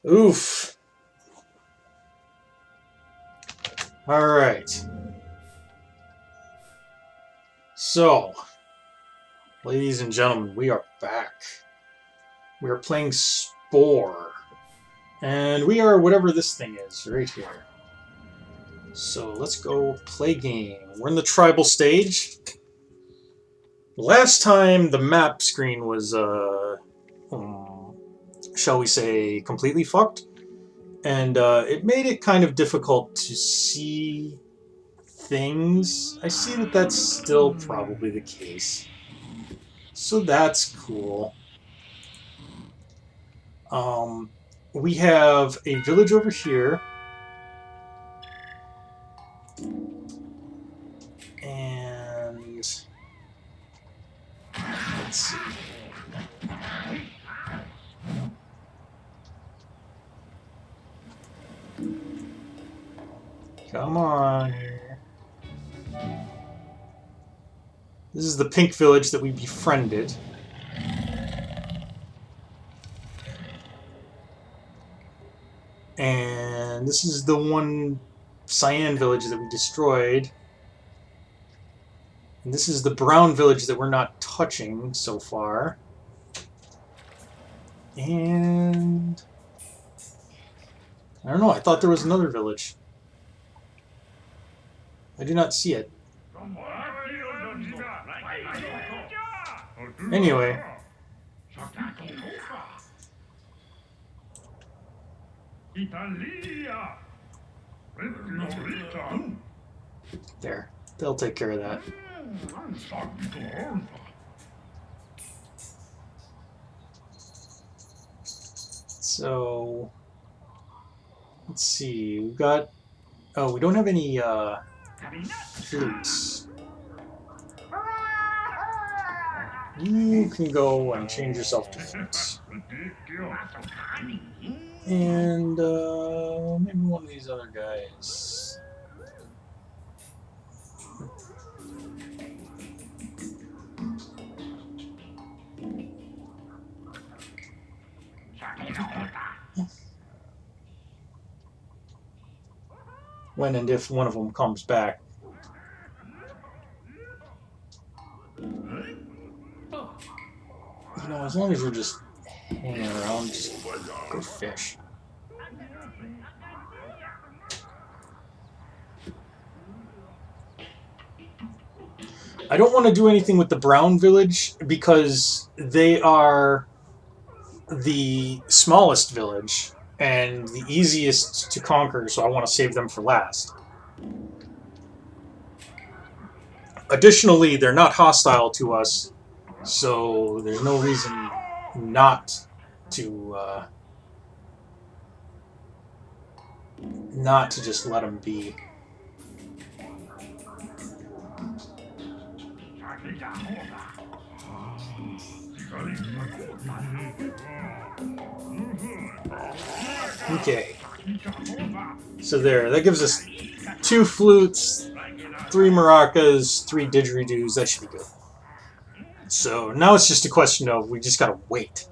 Oof. Alright. So, ladies and gentlemen, we are back. We are playing Spore. And we are whatever this thing is, right here. So let's go play game. We're in the tribal stage. Last time the map screen was, shall we say, completely fucked. And it made it kind of difficult to see things. I see that that's still probably the case. So that's cool. We have a village over here. And let's see. Come on here. This is the pink village that we befriended. And this is the one cyan village that we destroyed. And this is the brown village that we're not touching so far. And I don't know, I thought there was another village. I do not see it. Anyway. There. They'll take care of that. So let's see. We've got... Oh, we don't have any flutes. You can go and change yourself to flutes. And maybe one of these other guys. When and if one of them comes back. You know, as long as we're just hanging around, just go fish. I don't want to do anything with the brown village because they are the smallest village and the easiest to conquer, so I want to save them for last. Additionally, they're not hostile to us, so there's no reason not to just let them be. Okay. So there, that gives us 2 flutes, 3 maracas, 3 didgeridoos. That should be good. So now it's just a question of we just gotta wait.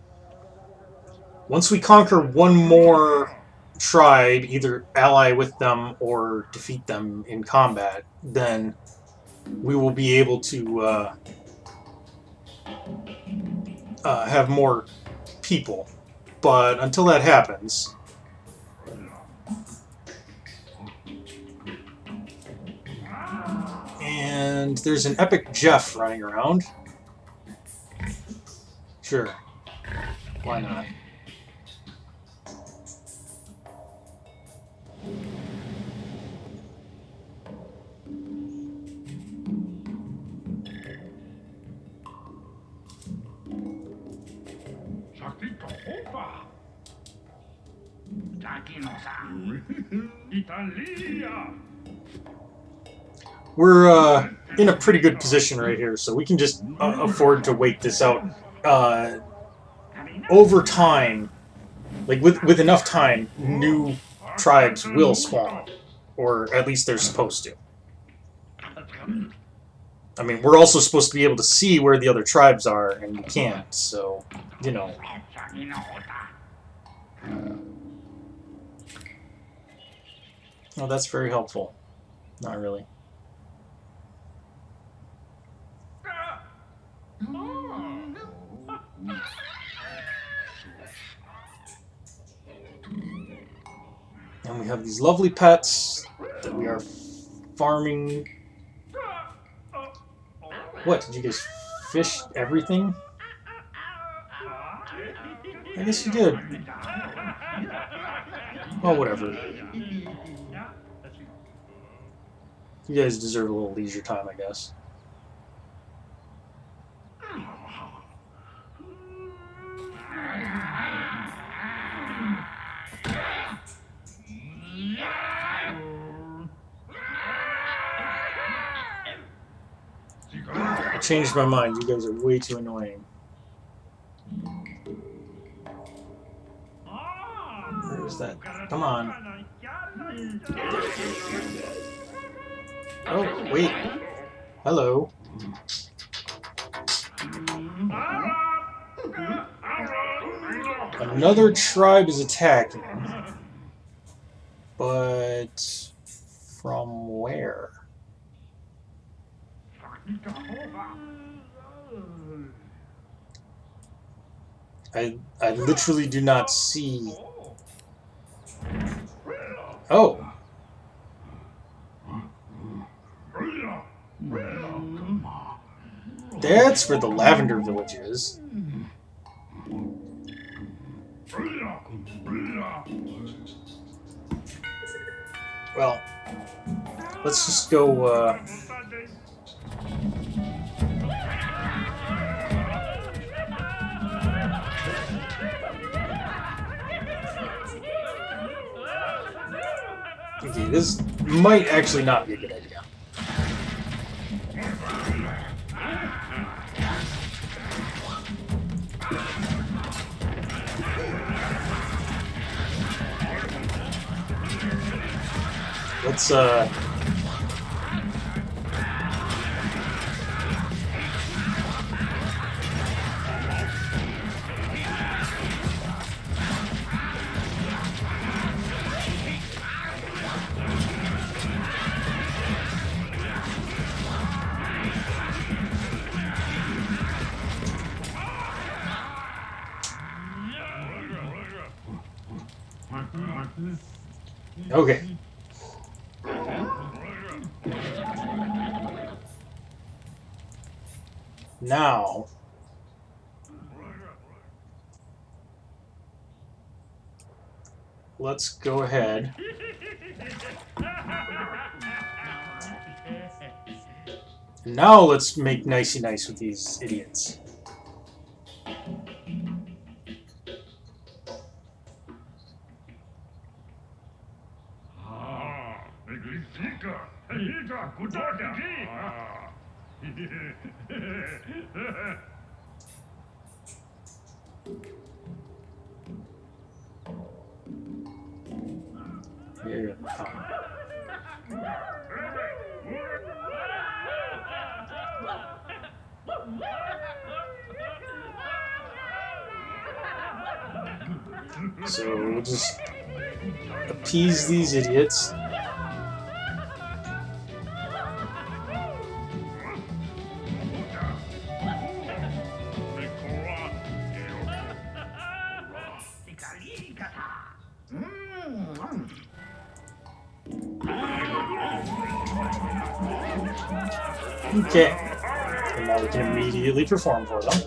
Once we conquer one more tribe, either ally with them or defeat them in combat, then we will be able to have more people. But until that happens... And there's an epic Jeff running around. Sure. Why not? We're in a pretty good position right here, so we can just afford to wait this out. Over time, like with enough time, new tribes will spawn, or at least they're supposed to. I mean, we're also supposed to be able to see where the other tribes are, and we can't, so, you know. Oh, that's very helpful. Not really. And we have these lovely pets that we are farming. What, did you guys fish everything? I guess you did. Well, whatever. You guys deserve a little leisure time, I guess. I changed my mind. You guys are way too annoying. Where's that? Come on. Oh, wait. Hello. Another tribe is attacking. But from where? I literally do not see. Oh. That's where the lavender village is. Well, let's just go, Okay, this might actually not be a good idea. Let's, okay. Now, let's go ahead. Now let's make nicey nice with these idiots. Here, So we'll just appease these idiots. Okay, and now we can immediately perform for them.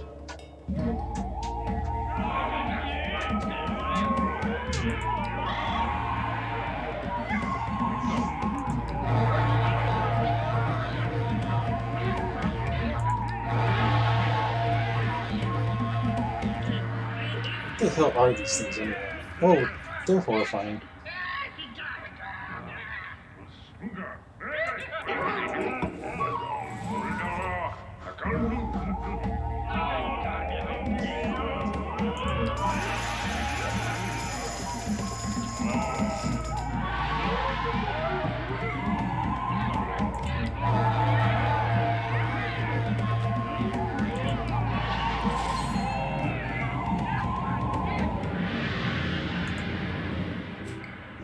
What the hell are these things anyway? Oh, they're horrifying.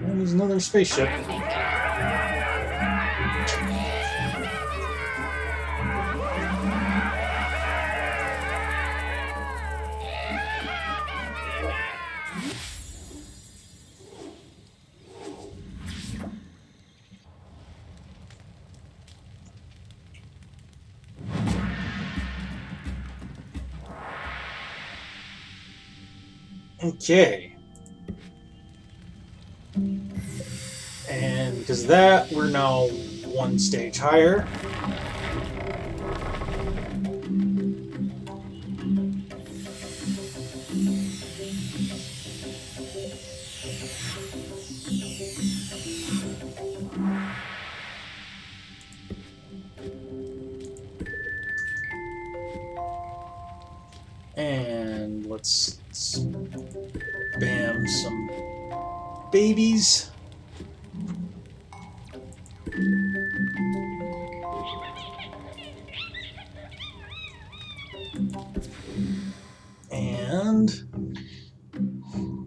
And there's another spaceship. Okay. And because of that, we're now one stage higher. And let's spam some babies. And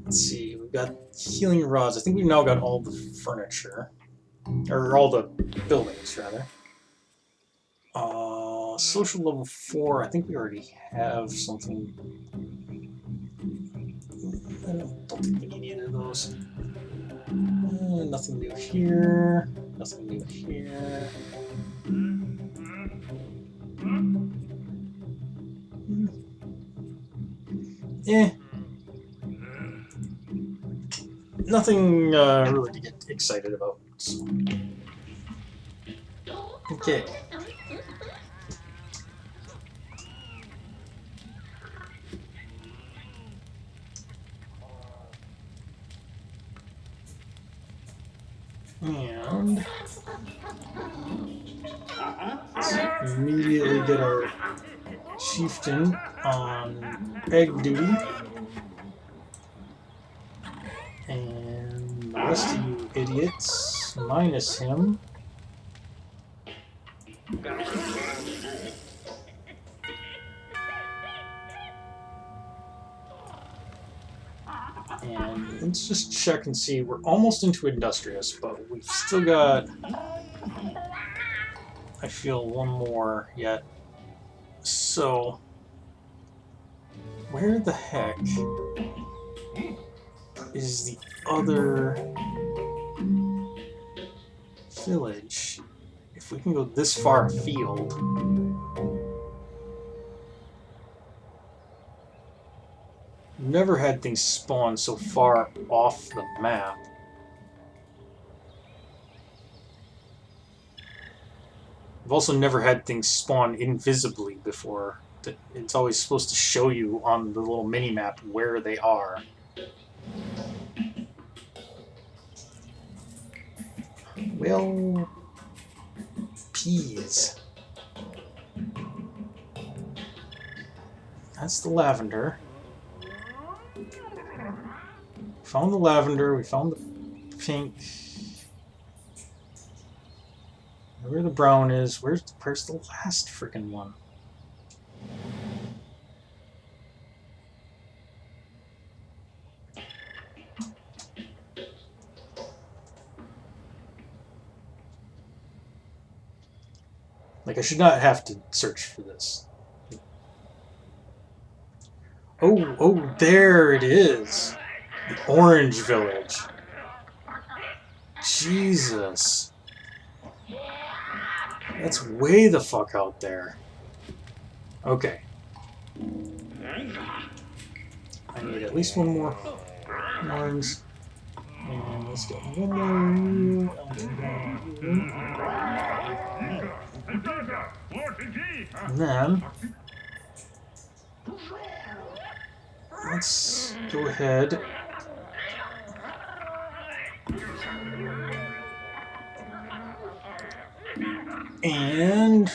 let's see, we've got healing rods. I think we've now got all the furniture. Or all the buildings, rather. Social level 4, I think we already have something. I don't think we need either of those. Nothing new here. Nothing new here. Nothing really to get excited about. So. Okay. And let's immediately get our chieftain on egg duty. And the rest of you idiots, minus him. And let's just check and see. We're almost into Industrious, but we've still got, I feel, one more yet. So, where the heck is the other village? If we can go this far afield. Never had things spawn so far off the map. I've also never had things spawn invisibly before. It's always supposed to show you on the little mini-map where they are. Well, peas. That's the lavender. Found the lavender, we found the pink. Where the brown is, where's the last freaking one? Like, I should not have to search for this. Oh, there it is. The Orange Village. Jesus. That's way the fuck out there. Okay. I need at least one more orange. And let's get one more. And then let's go ahead. And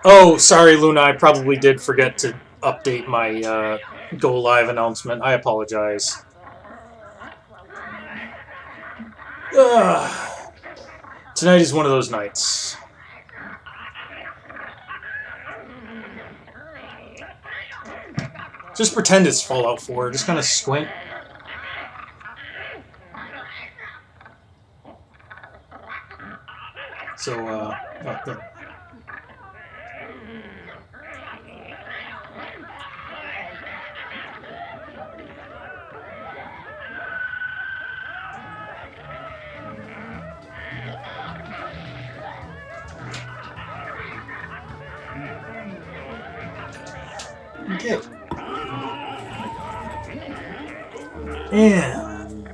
oh, sorry, Luna. I probably did forget to update my go live announcement. I apologize. Tonight is one of those nights. Just pretend it's Fallout 4. Just kind of squint. So, oh, there. Okay. And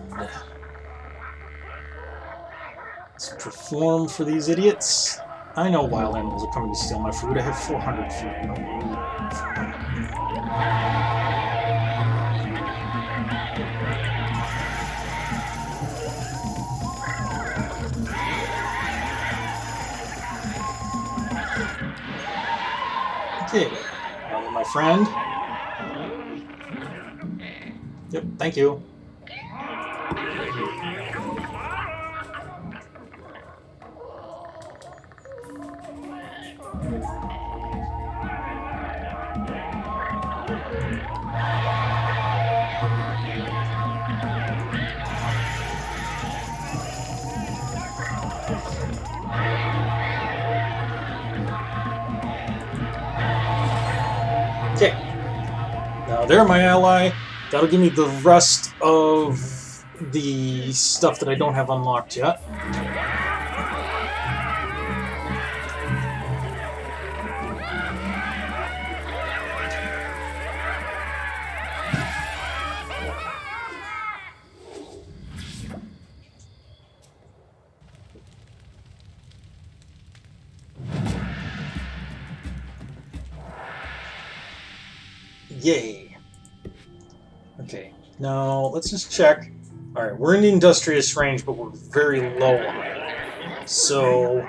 let's perform for these idiots. I know wild animals are coming to steal my food. I have 400 food. No need. Okay, now my friend. Yep, thank you. Okay. Now they're my ally. That'll give me the rest of the stuff that I don't have unlocked yet. Yay. Okay, now let's just check. Alright, we're in the industrious range, but we're very low on it. So,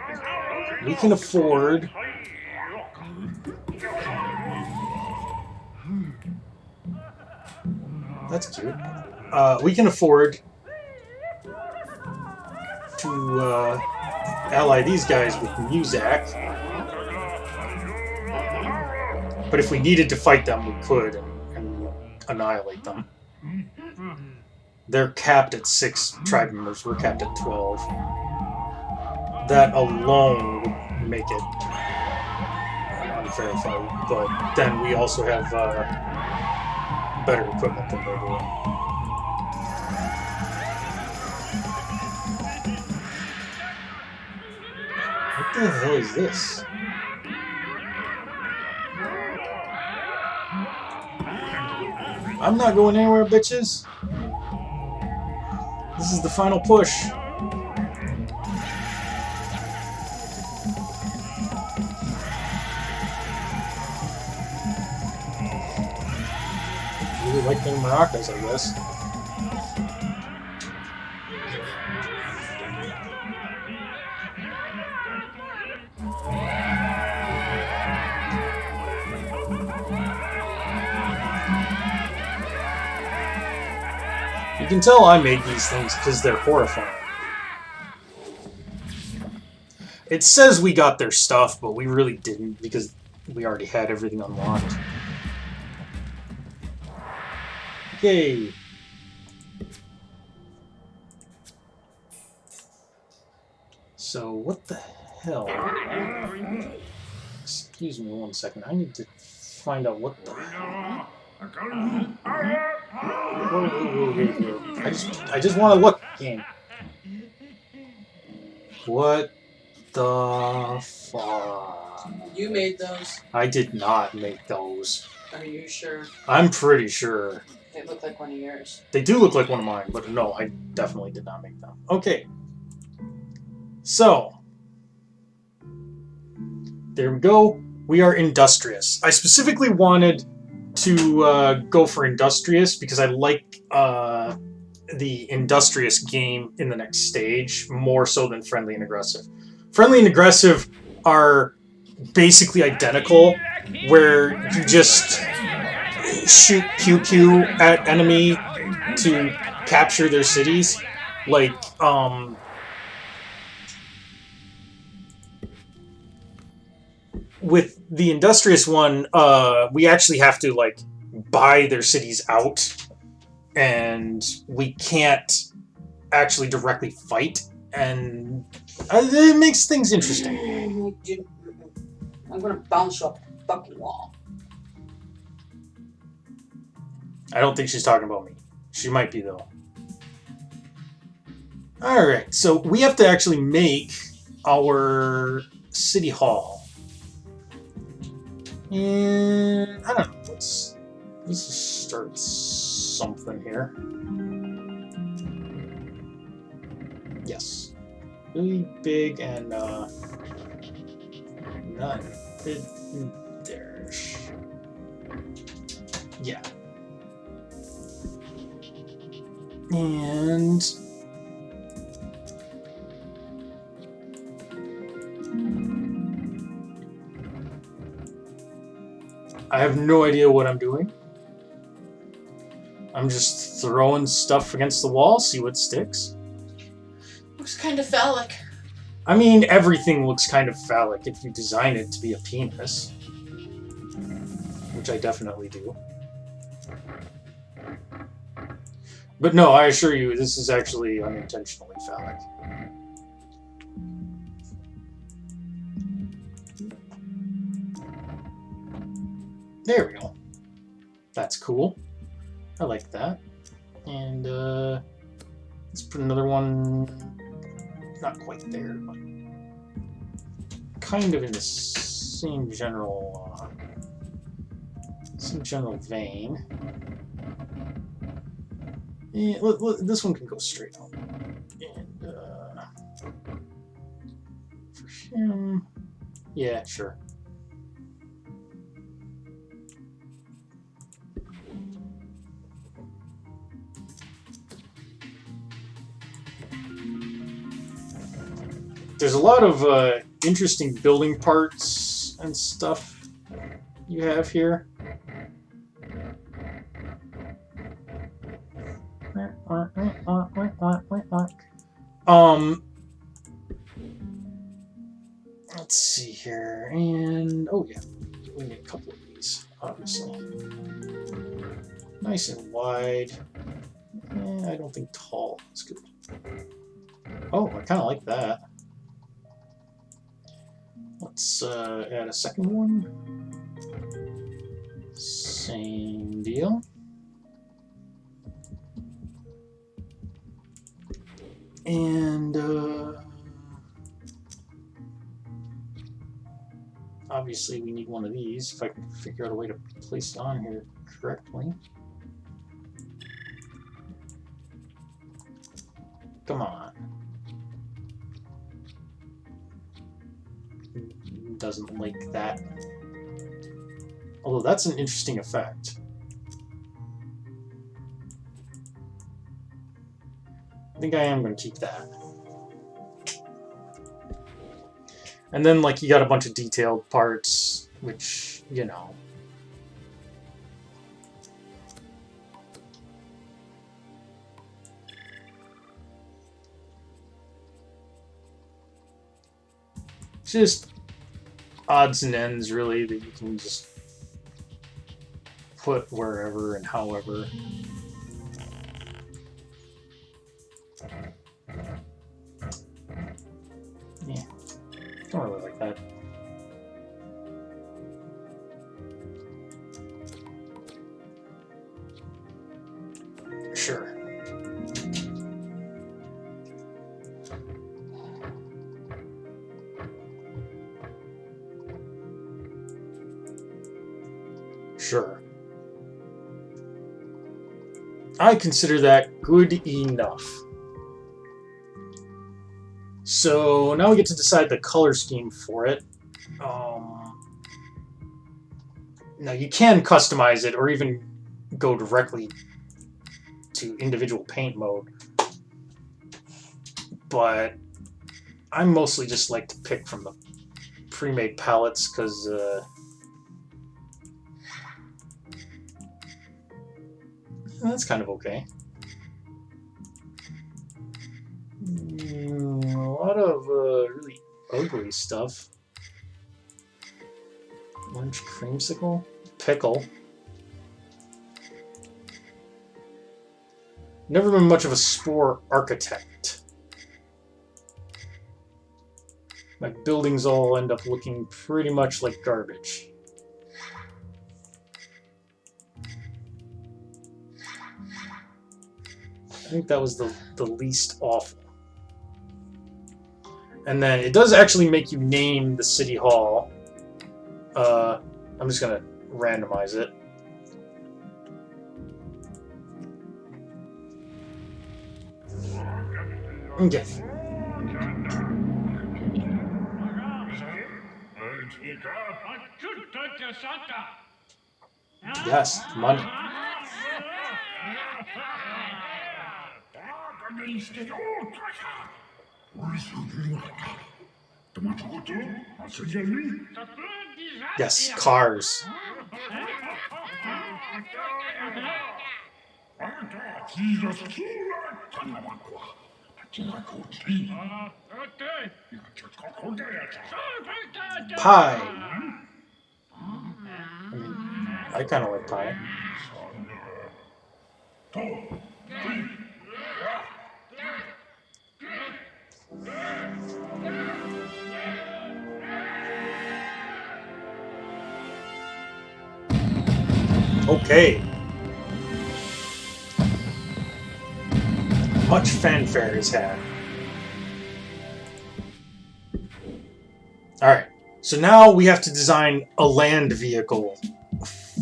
we can afford... That's cute. We can afford to ally these guys with Muzak. But if we needed to fight them, we could and annihilate them. They're capped at 6 tribe members. We're capped at 12. That alone would make it unfair fight. But then we also have better equipment than they do. What the hell is this? I'm not going anywhere, bitches. This is the final push. Really like them maracas, I guess. You can tell I made these things because they're horrifying. It says we got their stuff, but we really didn't because we already had everything unlocked. Yay! So, what the hell? Excuse me 1 second. I need to find out what the hell. I just want to look again. What the fuck? You made those. I did not make those. Are you sure? I'm pretty sure. They look like one of yours. They do look like one of mine, but no, I definitely did not make them. Okay. So. There we go. We are industrious. I specifically wanted to go for industrious because I like the industrious game in the next stage more so than friendly and aggressive. Friendly and aggressive are basically identical, where you just shoot pew-pew at enemy to capture their cities. Like, with the industrious one, we actually have to, like, buy their cities out, and we can't actually directly fight, and it makes things interesting. I'm gonna bounce you off the fucking wall. I don't think she's talking about me. She might be, though. Alright, so we have to actually make our city hall. And I don't know, let's just start something here. Yes. Really big and not it, there. Yeah. And I have no idea what I'm doing. I'm just throwing stuff against the wall, see what sticks. Looks kind of phallic. I mean, everything looks kind of phallic if you design it to be a penis. Which I definitely do. But no, I assure you, this is actually unintentionally phallic. There we go. That's cool. I like that. And let's put another one, not quite there, but kind of in the same general vein. Yeah, this one can go straight up. And for him, yeah, sure. There's a lot of interesting building parts and stuff you have here. Let's see here, and oh yeah, we need a couple of these, obviously. Nice and wide. I don't think tall is good. Oh, I kind of like that. Let's add a second one. Same deal. And obviously we need one of these if I can figure out a way to place it on here correctly. Come on. Doesn't like that. Although that's an interesting effect. I think I am going to keep that. And then, like, you got a bunch of detailed parts, which, you know. Just odds and ends, really, that you can just put wherever and however. Yeah, don't really like that. Sure. Sure. I consider that good enough. So now we get to decide the color scheme for it. Now you can customize it or even go directly to individual paint mode. But I mostly just like to pick from the pre-made palettes because that's kind of okay. A lot of really ugly stuff. Orange creamsicle? Pickle. Never been much of a Spore architect. My buildings all end up looking pretty much like garbage. I think that was the least awful. And then it does actually make you name the city hall. I'm just gonna randomize it. Okay. Yes, money. Yes, cars. Pie. I mean, I kind of like pie. Okay. Much fanfare is had. Alright, so now we have to design a land vehicle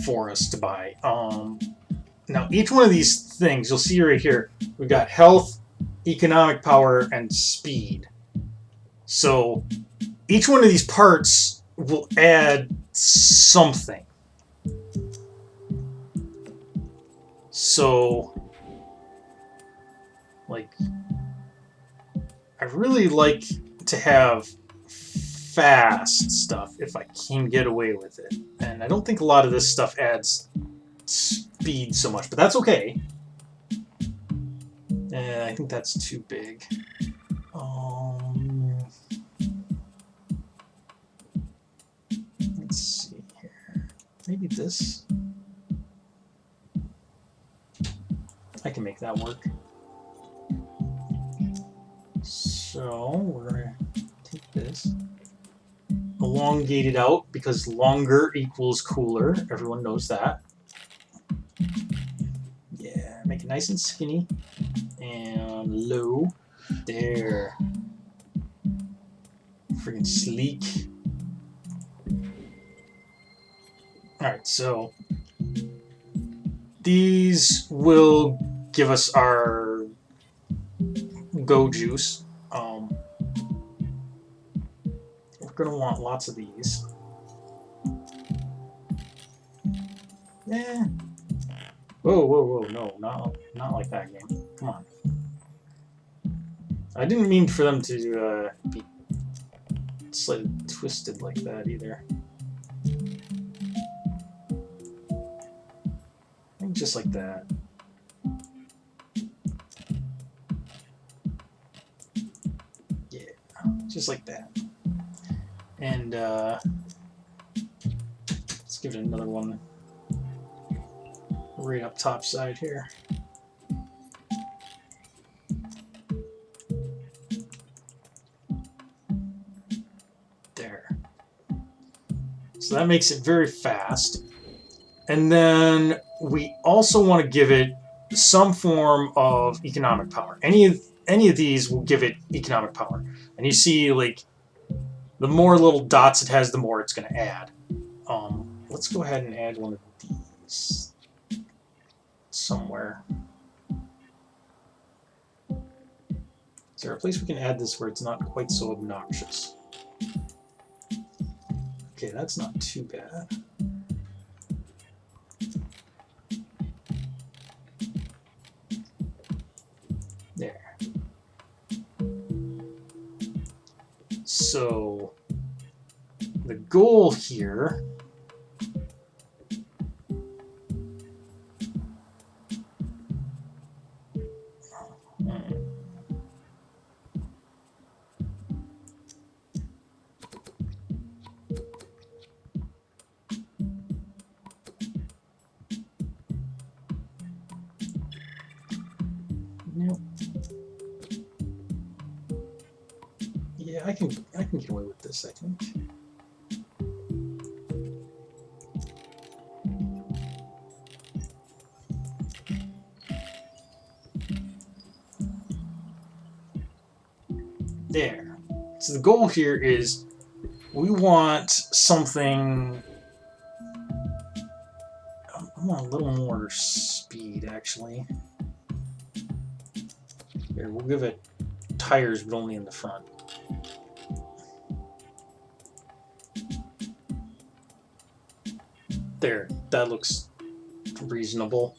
for us to buy. Now, each one of these things, you'll see right here, we've got health, economic power, and speed. So, each one of these parts will add something. So, like, I really like to have fast stuff if I can get away with it. And I don't think a lot of this stuff adds speed so much, but that's okay. I think that's too big. Let's see here. Maybe this. I can make that work. So we're gonna take this, elongate it out because longer equals cooler. Everyone knows that. Yeah, make it nice and skinny and low. There. Freaking sleek. Alright, so these will give us our go juice. We're going to want lots of these. Yeah. Whoa, whoa, whoa, no, not like that game. Come on. I didn't mean for them to be slightly twisted like that either. I think just like that. Yeah, just like that. And let's give it another one right up top side here. There. So that makes it very fast. And then we also want to give it some form of economic power. Any of these will give it economic power. And you see, like, the more little dots it has, the more it's going to add. Let's go ahead and add one of these somewhere. Is there a place we can add this where it's not quite so obnoxious? Okay, that's not too bad. There. So the goal here yeah, I can get away with this, I think. There. So the goal here is we want something. I want a little more speed, actually. Here, we'll give it tires, but only in the front. There, that looks reasonable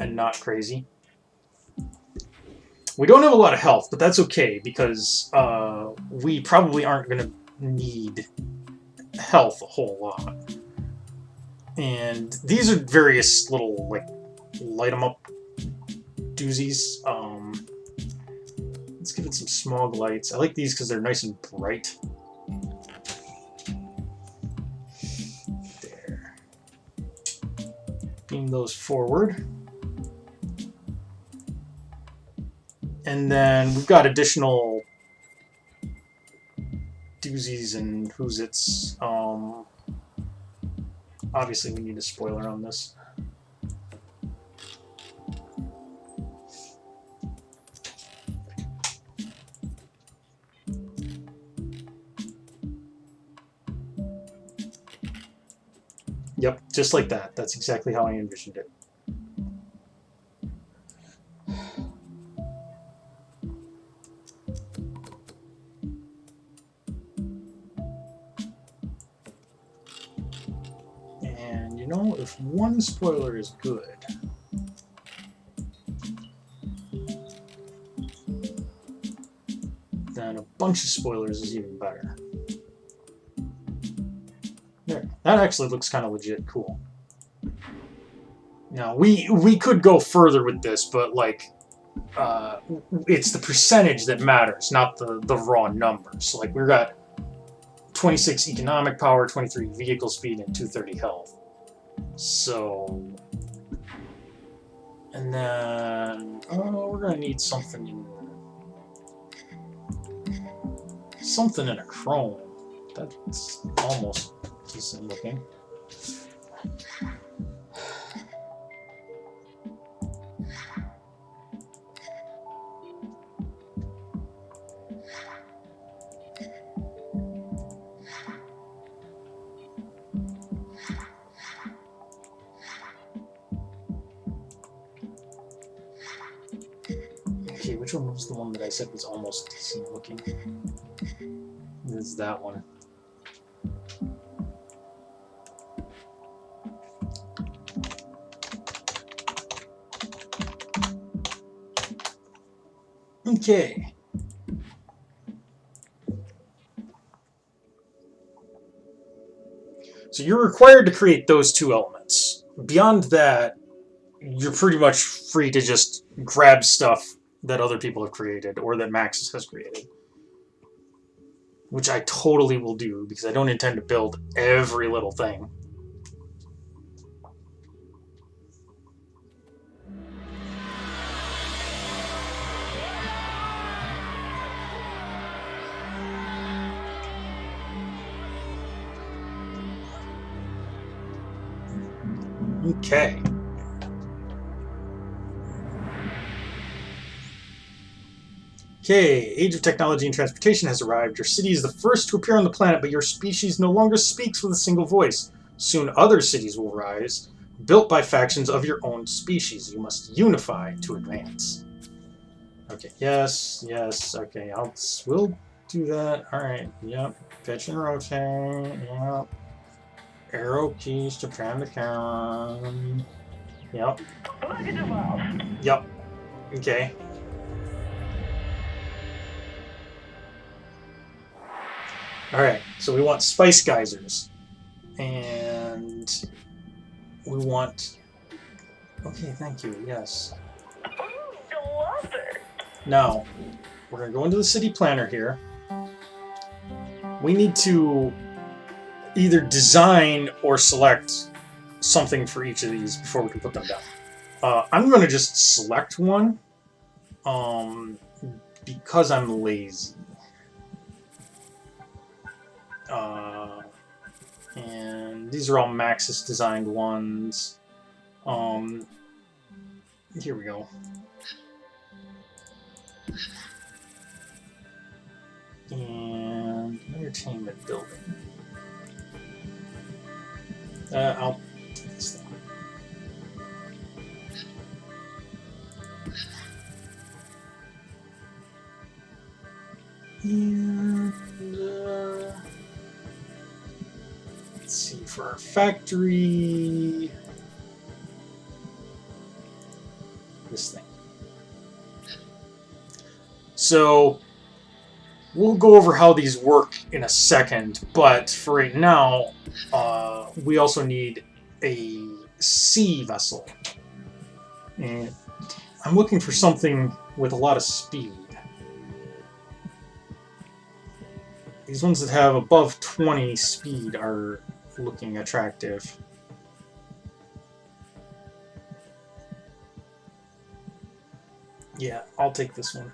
and not crazy. We don't have a lot of health, but that's okay because we probably aren't going to need health a whole lot. And these are various little, like, light 'em up doozies. Let's give it some smog lights. I like these because they're nice and bright. There. Beam those forward. And then we've got additional doozies and who's-its. Obviously, we need a spoiler on this. Yep, just like that. That's exactly how I envisioned it. And, you know, if one spoiler is good, then a bunch of spoilers is even better. There, that actually looks kind of legit cool. Now, we could go further with this, but, like, it's the percentage that matters, not the raw numbers. So, like, we've got 26 economic power, 23 vehicle speed, and 230 health. So, and then we're gonna need something in a chrome. That's almost decent looking. Okay, which one was the one that I said was almost decent looking? It's that one. Okay. So you're required to create those two elements. Beyond that, you're pretty much free to just grab stuff that other people have created or that Maxis has created. Which I totally will do because I don't intend to build every little thing. Okay. Okay, Age of Technology and Transportation has arrived. Your city is the first to appear on the planet, but your species no longer speaks with a single voice. Soon other cities will rise, built by factions of your own species. You must unify to advance. Okay, yes, okay, we'll do that. Alright, yep. Pitch and rotate, yep. Arrow keys to prime the count. Yep. Yep. Okay. Alright, so we want spice geysers. And we want... Okay, thank you, yes. Now, we're going to go into the city planner here. We need to either design or select something for each of these before we can put them down. I'm going to just select one because I'm lazy. And these are all Maxis designed ones. Here we go. And entertainment building. I'll take this thing. And let's see, for our factory, this thing. So we'll go over how these work in a second, but for right now, we also need a sea vessel. And I'm looking for something with a lot of speed. These ones that have above 20 speed are looking attractive. Yeah, I'll take this one.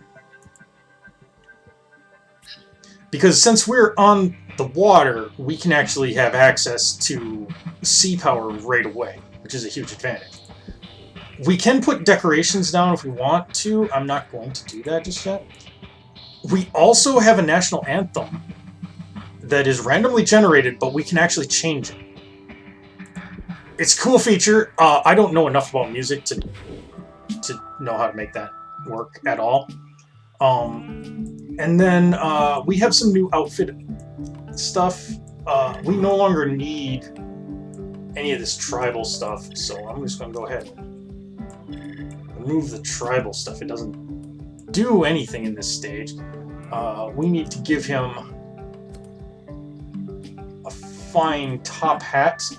Because since we're on the water, we can actually have access to sea power right away, which is a huge advantage. We can put decorations down if we want to. I'm not going to do that just yet. We also have a national anthem that is randomly generated, but we can actually change it. It's a cool feature. I don't know enough about music to know how to make that work at all. And then we have some new outfit stuff. We no longer need any of this tribal stuff, so I'm just going to go ahead and remove the tribal stuff. It doesn't do anything in this stage. We need to give him a fine top hat. He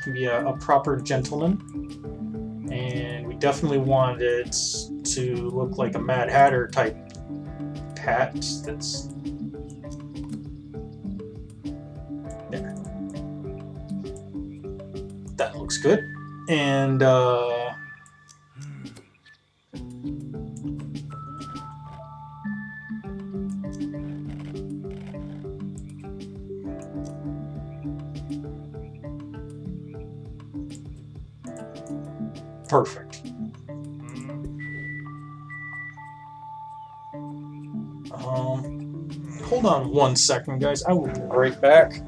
can be a proper gentleman. And we definitely want it to look like a Mad Hatter type hat. That's there. That looks good. And perfect. Hold on 1 second, guys. I will be right back.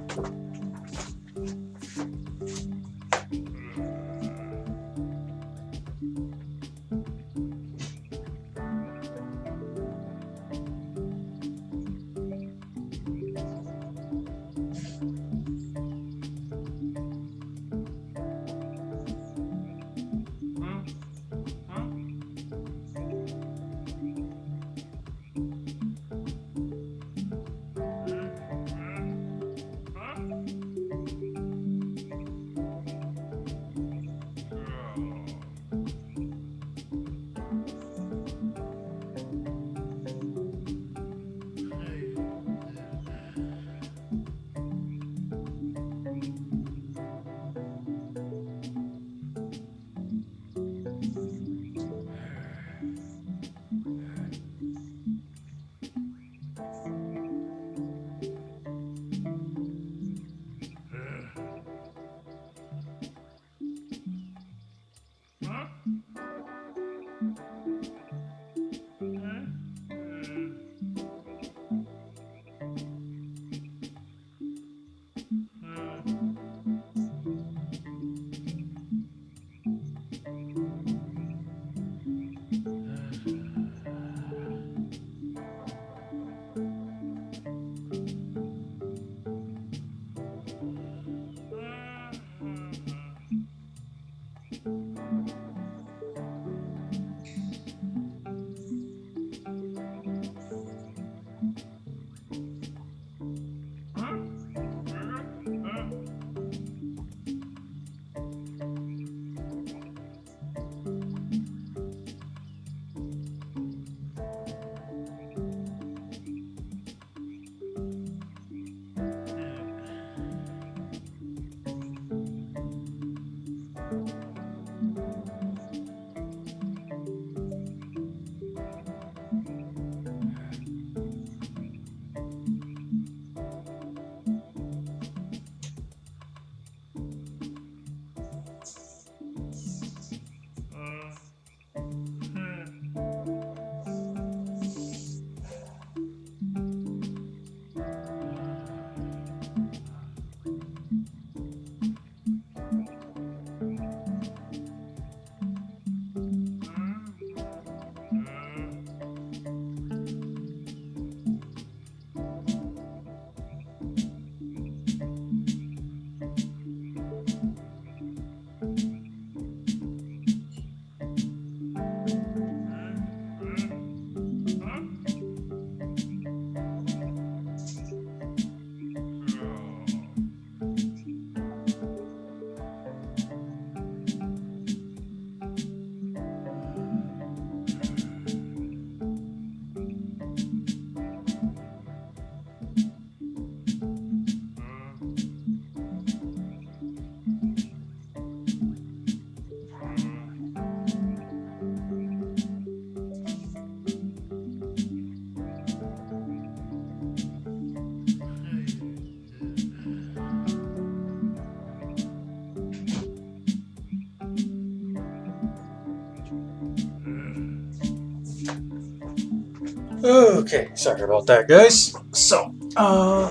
Okay, sorry about that, guys. So,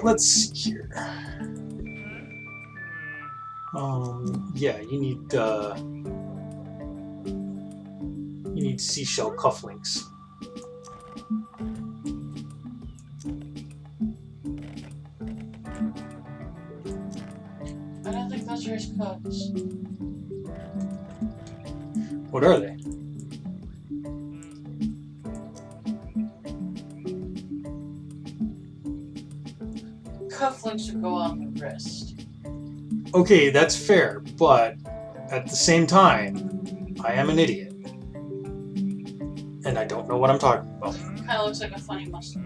let's see here. Yeah, you need seashell cufflinks. I don't think those are his coats. What are they? Cufflinks would go on the wrist. Okay, that's fair, but at the same time, I am an idiot. And I don't know what I'm talking about. Kind of looks like a funny mustache.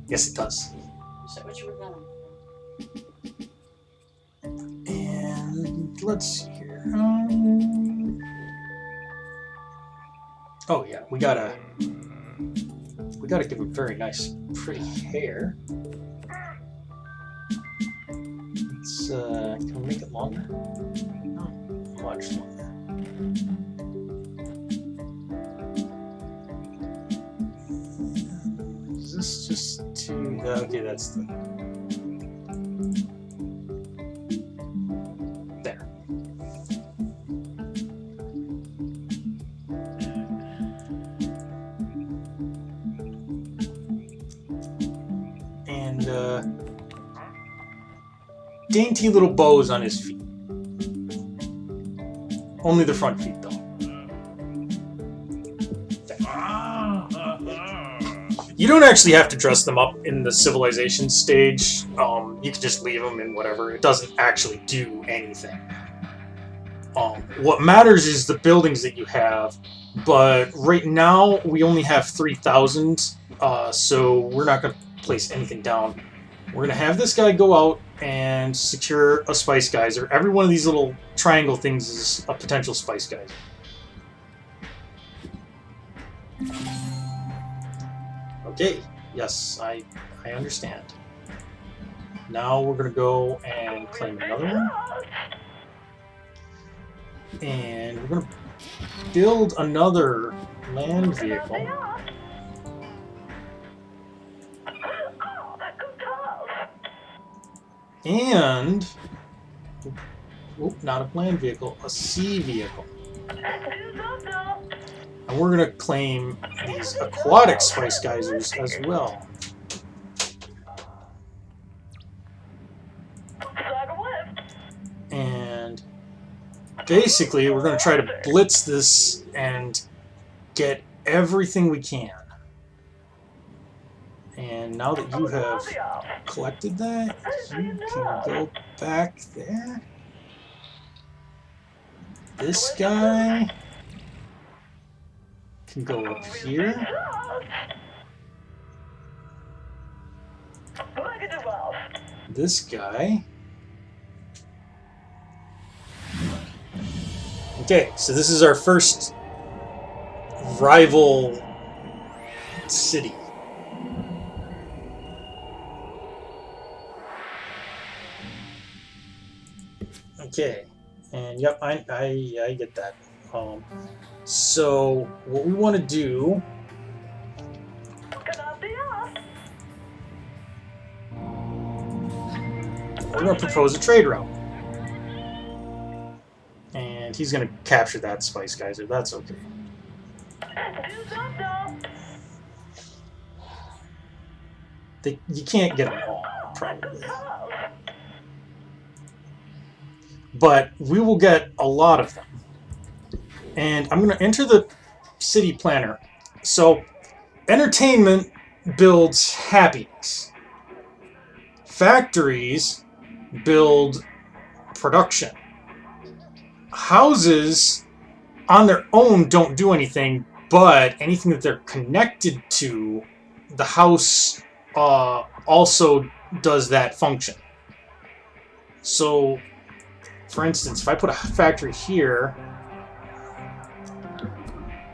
Yes, it does. Is that what you were going? And let's see here. Oh yeah, we gotta give him very nice, pretty hair. Let's can we make it longer? No, much longer. Is this just too? Okay, that's the. There. And dainty little bows on his feet. Only the front feet, though. You don't actually have to dress them up in the civilization stage. You can just leave them in whatever. It doesn't actually do anything. What matters is the buildings that you have. But right now, we only have 3,000. So we're not going to place anything down. We're going to have this guy go out and secure a spice geyser. Every one of these little triangle things is a potential spice geyser. Okay, yes, I understand. Now we're going to go and claim another one. And we're going to build another land vehicle. And, not a land vehicle, a sea vehicle. And we're going to claim these aquatic spice geysers as well. And basically, we're going to try to blitz this and get everything we can. And now that you have collected that, you can go back there. This guy can go up here. This guy. Okay, so this is our first rival city. Okay, and yep, I get that. So what we want to do we're going to propose a trade route. And he's going to capture that spice geyser. That's okay. You can't get them all, probably. But we will get a lot of them. And I'm going to enter the city planner. So, entertainment builds happiness. Factories build production. Houses, on their own, don't do anything, but anything that they're connected to, the house also does that function. So, for instance, if I put a factory here,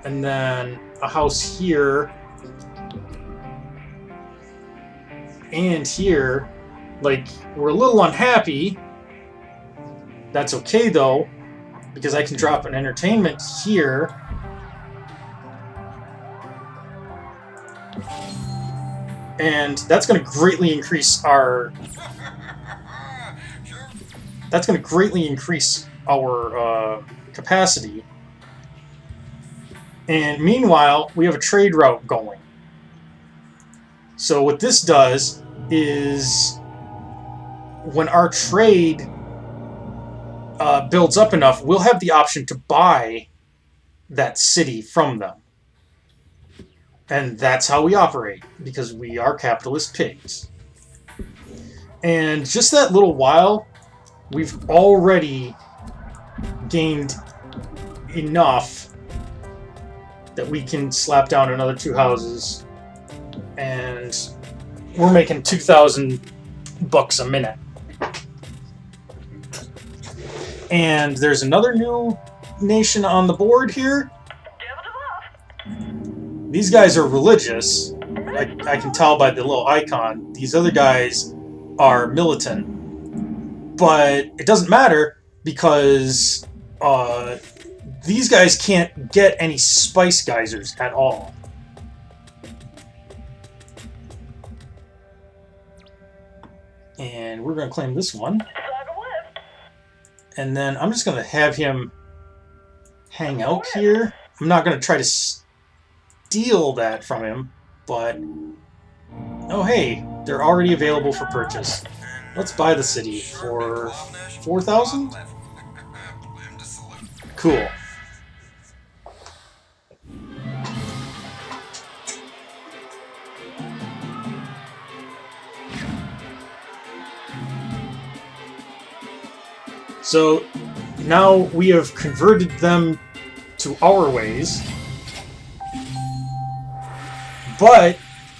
and then a house here, and here, like, we're a little unhappy. That's okay, though, because I can drop an entertainment here. And that's going to greatly increase our... That's going to greatly increase our capacity. And meanwhile, we have a trade route going. So what this does is when our trade builds up enough, we'll have the option to buy that city from them. And that's how we operate, because we are capitalist pigs. And just that little while, we've already gained enough that we can slap down another 2 houses, and we're making 2,000 bucks a minute. And there's another new nation on the board here. These guys are religious. I can tell by the little icon. These other guys are militant. But it doesn't matter because these guys can't get any spice geysers at all. And we're going to claim this one. And then I'm just going to have him hang out here. I'm not going to try to steal that from him, but... Oh, hey, they're already available for purchase. Let's buy the city for 4,000? Cool. So now we have converted them to our ways. But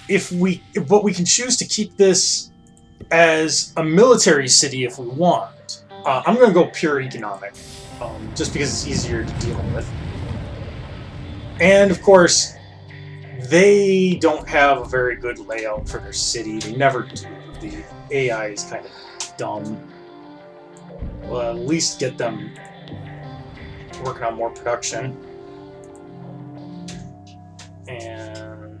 we can choose to keep this as a military city if we want. I'm going to go pure economic, just because it's easier to deal with. And of course, they don't have a very good layout for their city. They never do. The AI is kind of dumb. Well, at least get them working on more production. And...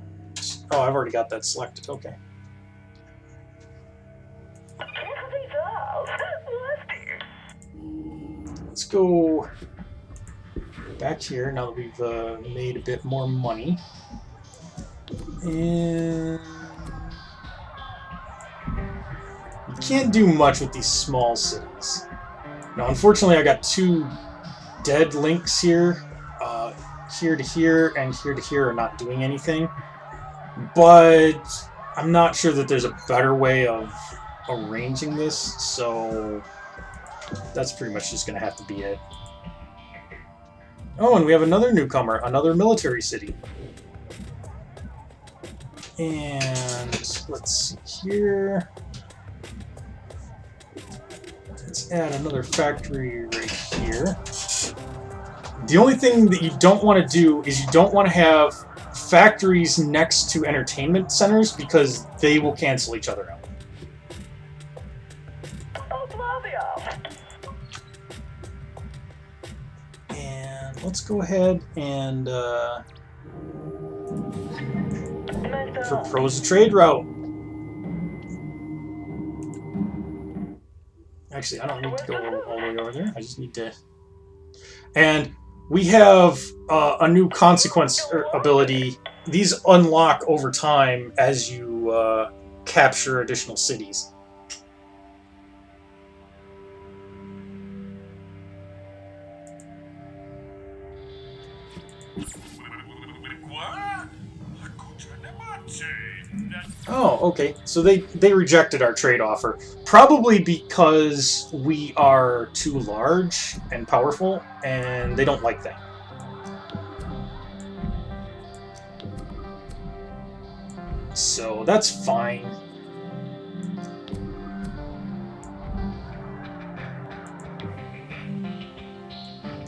oh, I've already got that selected. Okay. Let's go back here now that we've made a bit more money. And... you can't do much with these small cities. Now, unfortunately, I got 2 dead links here. Here to here and here to here are not doing anything. But I'm not sure that there's a better way of arranging this, so that's pretty much just going to have to be it. Oh, and we have another newcomer, another military city. And let's see here. Let's add another factory right here. The only thing that you don't want to do is you don't want to have factories next to entertainment centers because they will cancel each other out. And let's go ahead and propose a trade route. Actually, I don't need to go all the way over there. I just need to... and we have a new consequence ability. These unlock over time as you capture additional cities. Oh, okay. So they rejected our trade offer. Probably because we are too large and powerful, and they don't like that. So that's fine.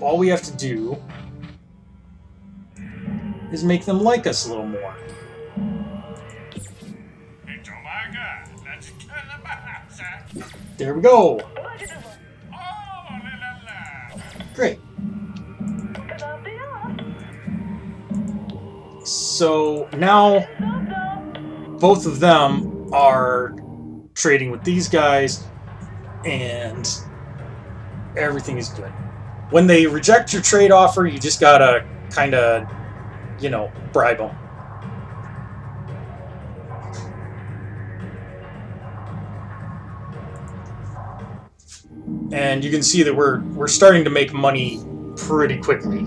All we have to do is make them like us a little more. There we go. Great. So now both of them are trading with these guys, and everything is good. When they reject your trade offer, you just gotta kind of, you know, bribe them. And you can see that we're starting to make money pretty quickly.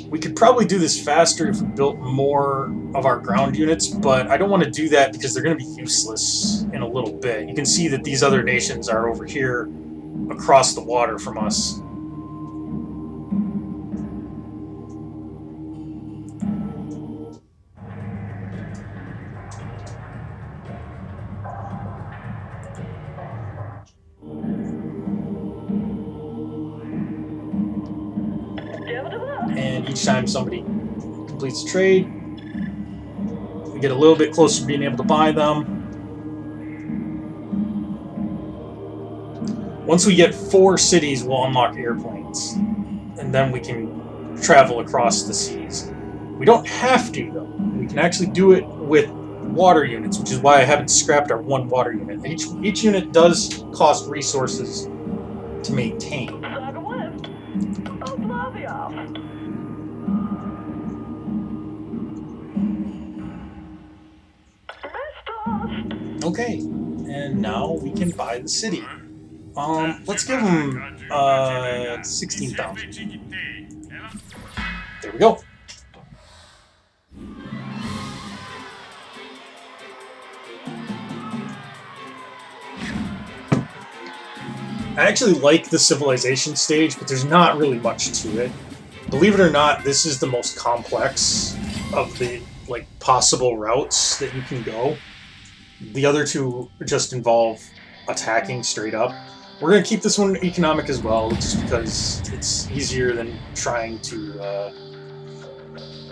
We could probably do this faster if we built more of our ground units, but I don't want to do that because they're going to be useless in a little bit. You can see that these other nations are over here across the water from us. And each time somebody completes a trade, we get a little bit closer to being able to buy them. Once we get 4 cities, we'll unlock airplanes, and then we can travel across the seas. We don't have to, though. We can actually do it with water units, which is why I haven't scrapped our 1 water unit. Each unit does cost resources to maintain. Okay, and now we can buy the city. Let's give them 16,000. There we go. I actually like the civilization stage, but there's not really much to it. Believe it or not, this is the most complex of the possible routes that you can go. The other 2 just involve attacking straight up. We're going to keep this one economic as well, just because it's easier than trying to...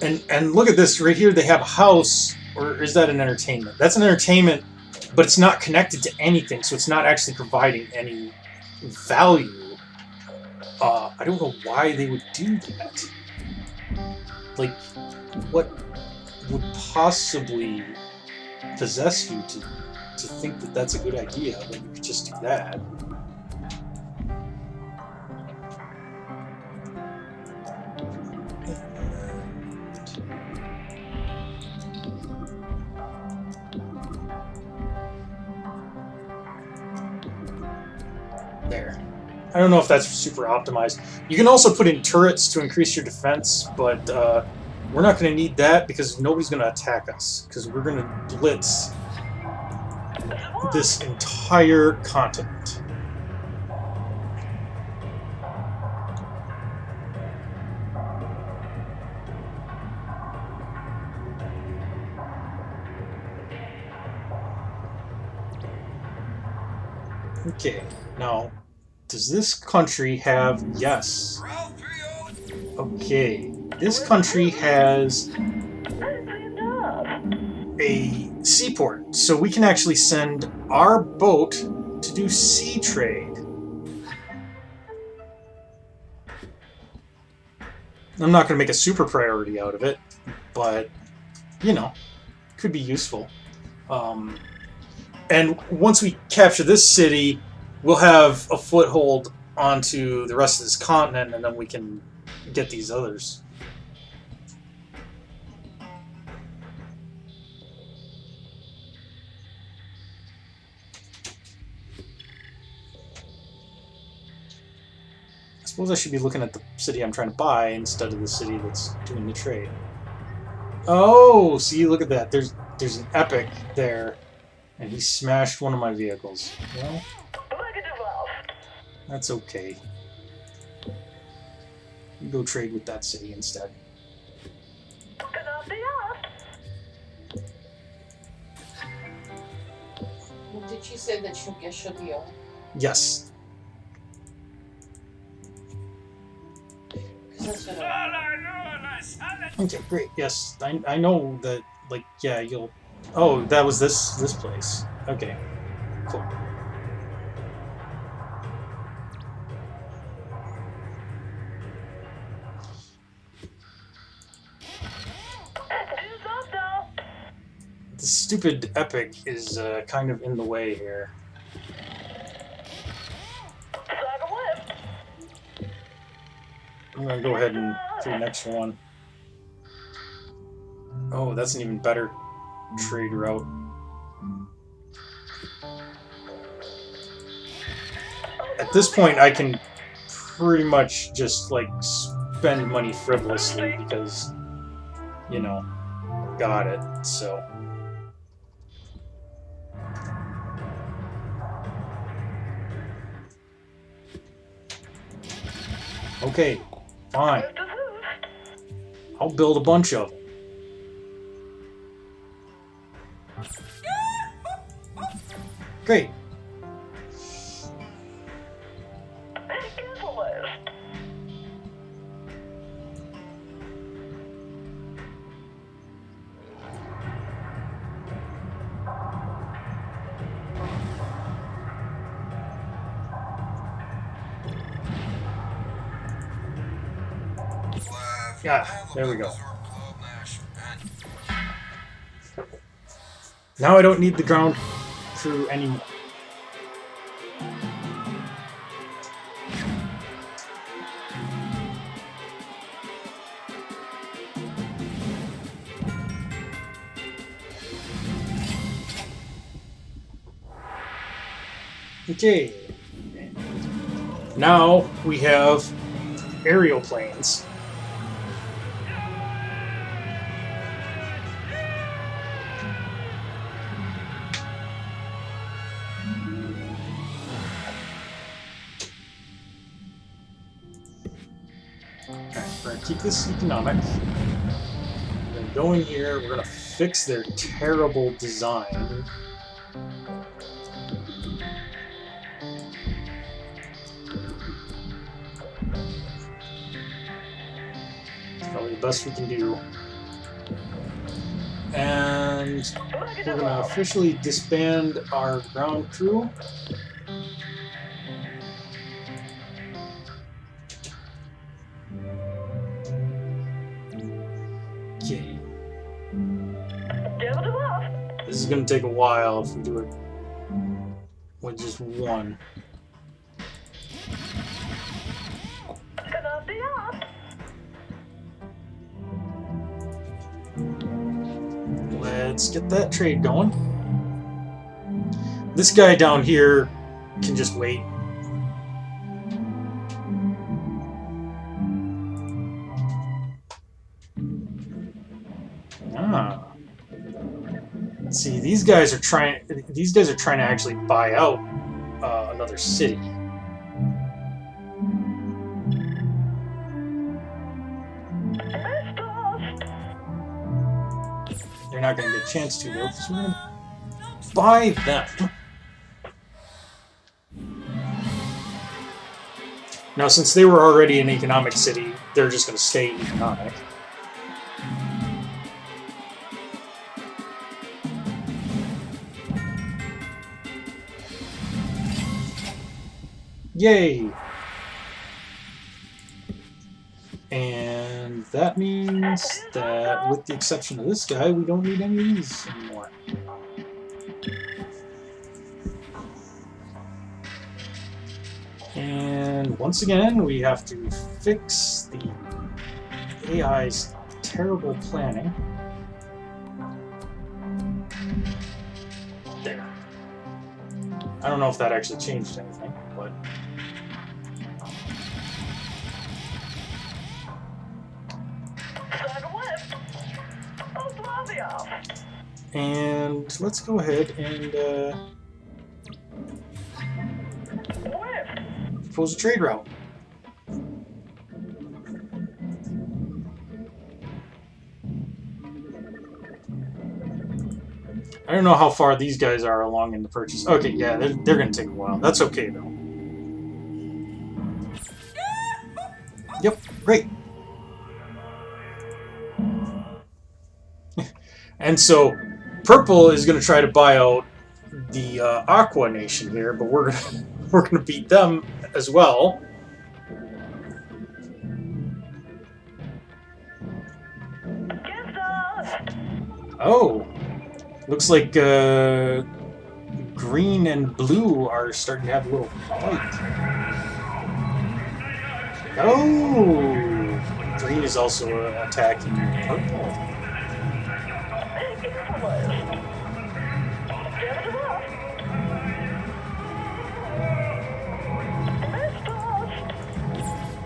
And look at this right here, they have a house, or is that an entertainment? That's an entertainment, but it's not connected to anything, so it's not actually providing any value. I don't know why they would do that. Like, what would possibly possess you to think that that's a good idea when you could just do that? There. I don't know if that's super optimized. You can also put in turrets to increase your defense, but we're not going to need that because nobody's going to attack us, because we're going to blitz this entire continent. Okay, now, does this country have... Yes. Okay, this country has a seaport, so we can actually send our boat to do sea trade. I'm not going to make a super priority out of it, but, you know, could be useful. And once we capture this city, we'll have a foothold onto the rest of this continent, and then we can get these others. I suppose I should be looking at the city I'm trying to buy instead of the city that's doing the trade. Oh, see, look at that. There's an epic there. And he smashed one of my vehicles. Well, that's okay. You go trade with that city instead. Well, did she say that she'll get Shadio? Yes. Okay, great. Yes, I know that. Like, yeah, you'll Oh, that was this place. Okay, cool. The stupid epic is kind of in the way here. I'm gonna go ahead and do an extra one. Oh, that's an even better trade route. At this point, I can pretty much just like spend money frivolously because, you know, got it. So. Okay, fine. I'll build a bunch of them. Great. Yeah, there we go. Now I don't need the ground crew anymore. Okay. Now we have aerial planes. Okay, we're gonna keep this economic. We're gonna go in here, we're gonna fix their terrible design. It's probably the best we can do. And we're gonna officially disband our ground crew. Okay. This is gonna take a while if we do it with just one. Let's get that trade going. This guy down here can just wait. Ah. See, these guys are trying to actually buy out another city. They're not going to get a chance to, though, so we're going to buy them. Now, since they were already an economic city, they're just going to stay economic. Yay! And that means that, with the exception of this guy, we don't need any of these anymore. And once again, we have to fix the AI's terrible planning. There. I don't know if that actually changed anything, but... And let's go ahead and propose a trade route. I don't know how far these guys are along in the purchase. Okay, yeah, they're going to take a while. That's okay, though. Yep, great. And so, Purple is going to try to buy out the Aqua Nation here, but we're gonna beat them as well. Oh, looks like green and blue are starting to have a little fight. Oh, green is also attacking purple.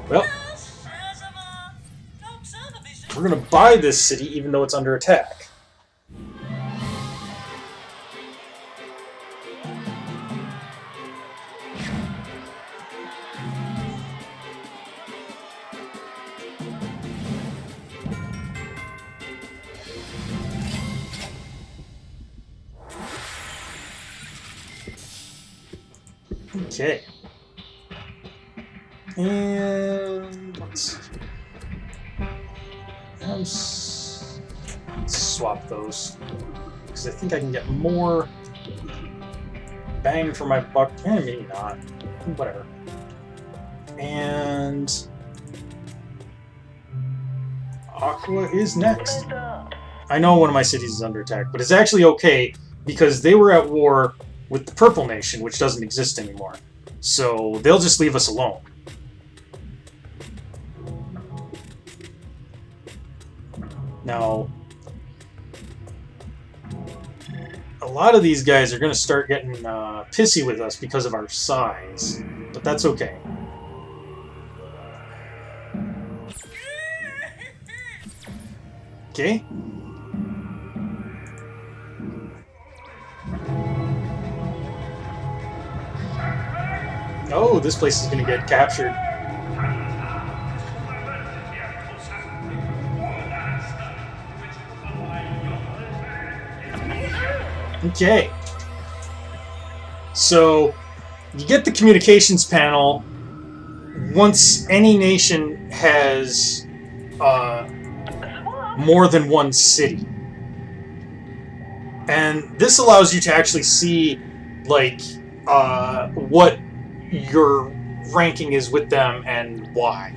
Well, we're gonna buy this city even though it's under attack. Okay. And let's swap those because I think I can get more bang for my buck. Maybe not. Whatever. And Aqua is next. I know one of my cities is under attack, but it's actually okay because they were at war with the Purple Nation, which doesn't exist anymore. So they'll just leave us alone. Now, a lot of these guys are going to start getting pissy with us because of our size, but that's okay. Okay. Oh, this place is going to get captured. Okay. So, you get the communications panel once any nation has more than one city. And this allows you to actually see, like, what your ranking is with them and why.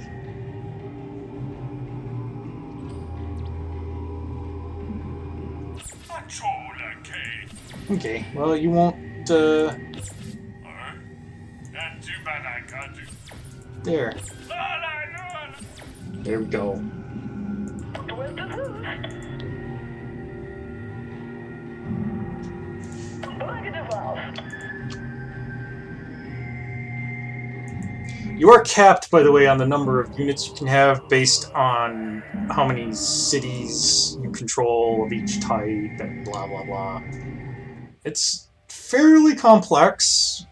Okay, well, you won't, There. There we go. You are capped, by the way, on the number of units you can have based on how many cities you control of each type and blah blah blah. It's fairly complex,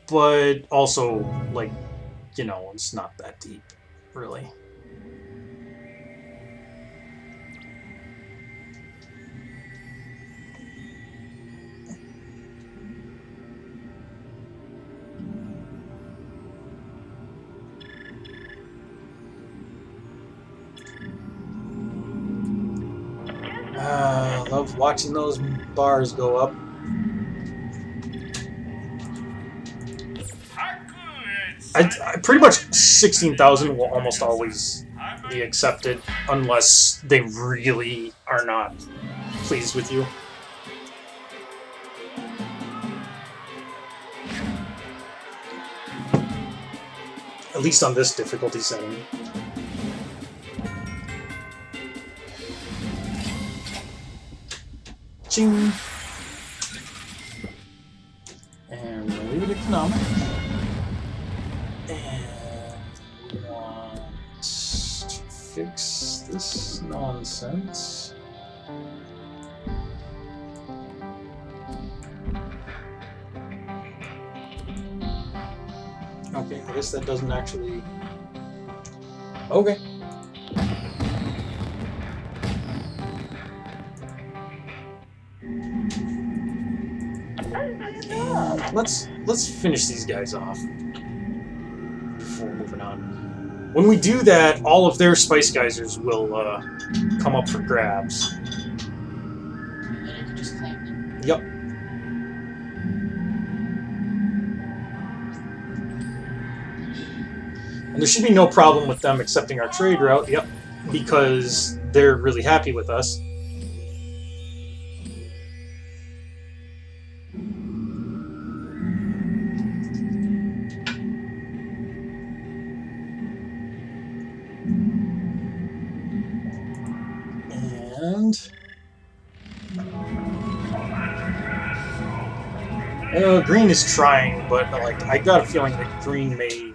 but also, like, you know, it's not that deep, really. Love watching those bars go up. I pretty much 16,000 will almost always be accepted unless they really are not pleased with you. At least on this difficulty setting. Ching! And we'll leave it economic. And we want to fix this nonsense. Okay, I guess that doesn't actually... Okay. Let's finish these guys off before moving on. When we do that, all of their spice geysers will come up for grabs. just claimed it. Yep. And there should be no problem with them accepting our trade route. Yep. Because they're really happy with us. And green is trying, but like I got a feeling that green may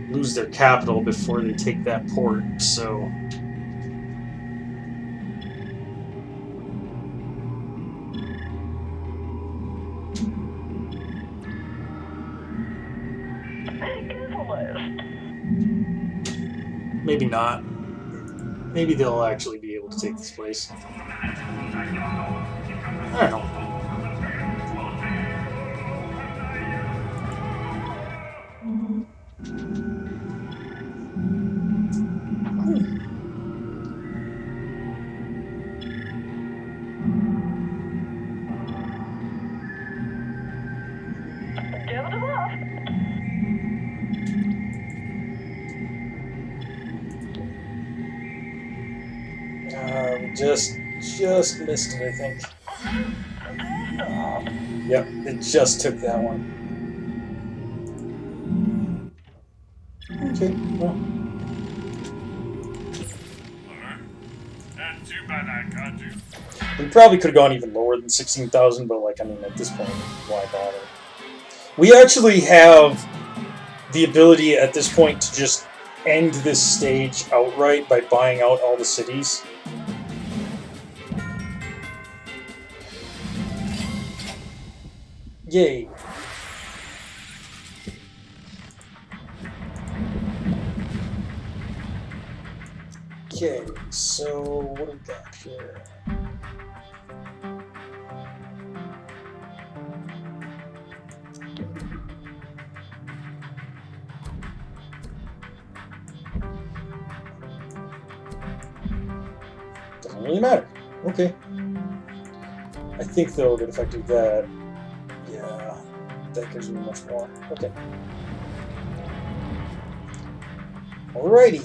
lose their capital before they take that port. So maybe not. Maybe they'll actually be able to take this place. I don't know. Just missed it, I think. Yep, it just took that one. Okay, well. Not too bad, I got you. We probably could have gone even lower than 16,000, but like, I mean, at this point, why bother? We actually have the ability at this point to just end this stage outright by buying out all the cities. Yay. Okay, so what do we got here? Doesn't really matter. Okay. I think though that if I do that, yeah, that gives me much more. Okay. Alrighty.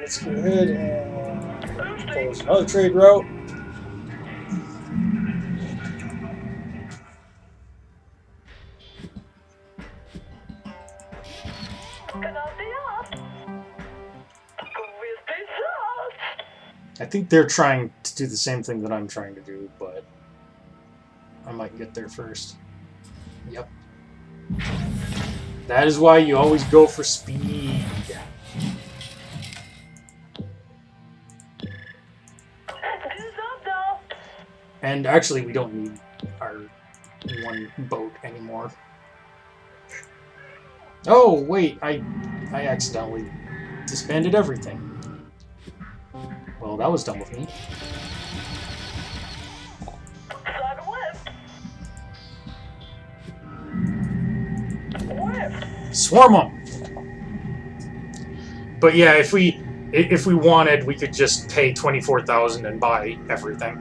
Let's go ahead and close another trade route. I think they're trying to do the same thing that I'm trying to do, but I might get there first. Yep. That is why you always go for speed. And actually, we don't need our one boat anymore. Oh, wait, I accidentally disbanded everything. Well, that was dumb of me. Swarm them! But yeah, if we wanted, we could just pay 24,000 and buy everything.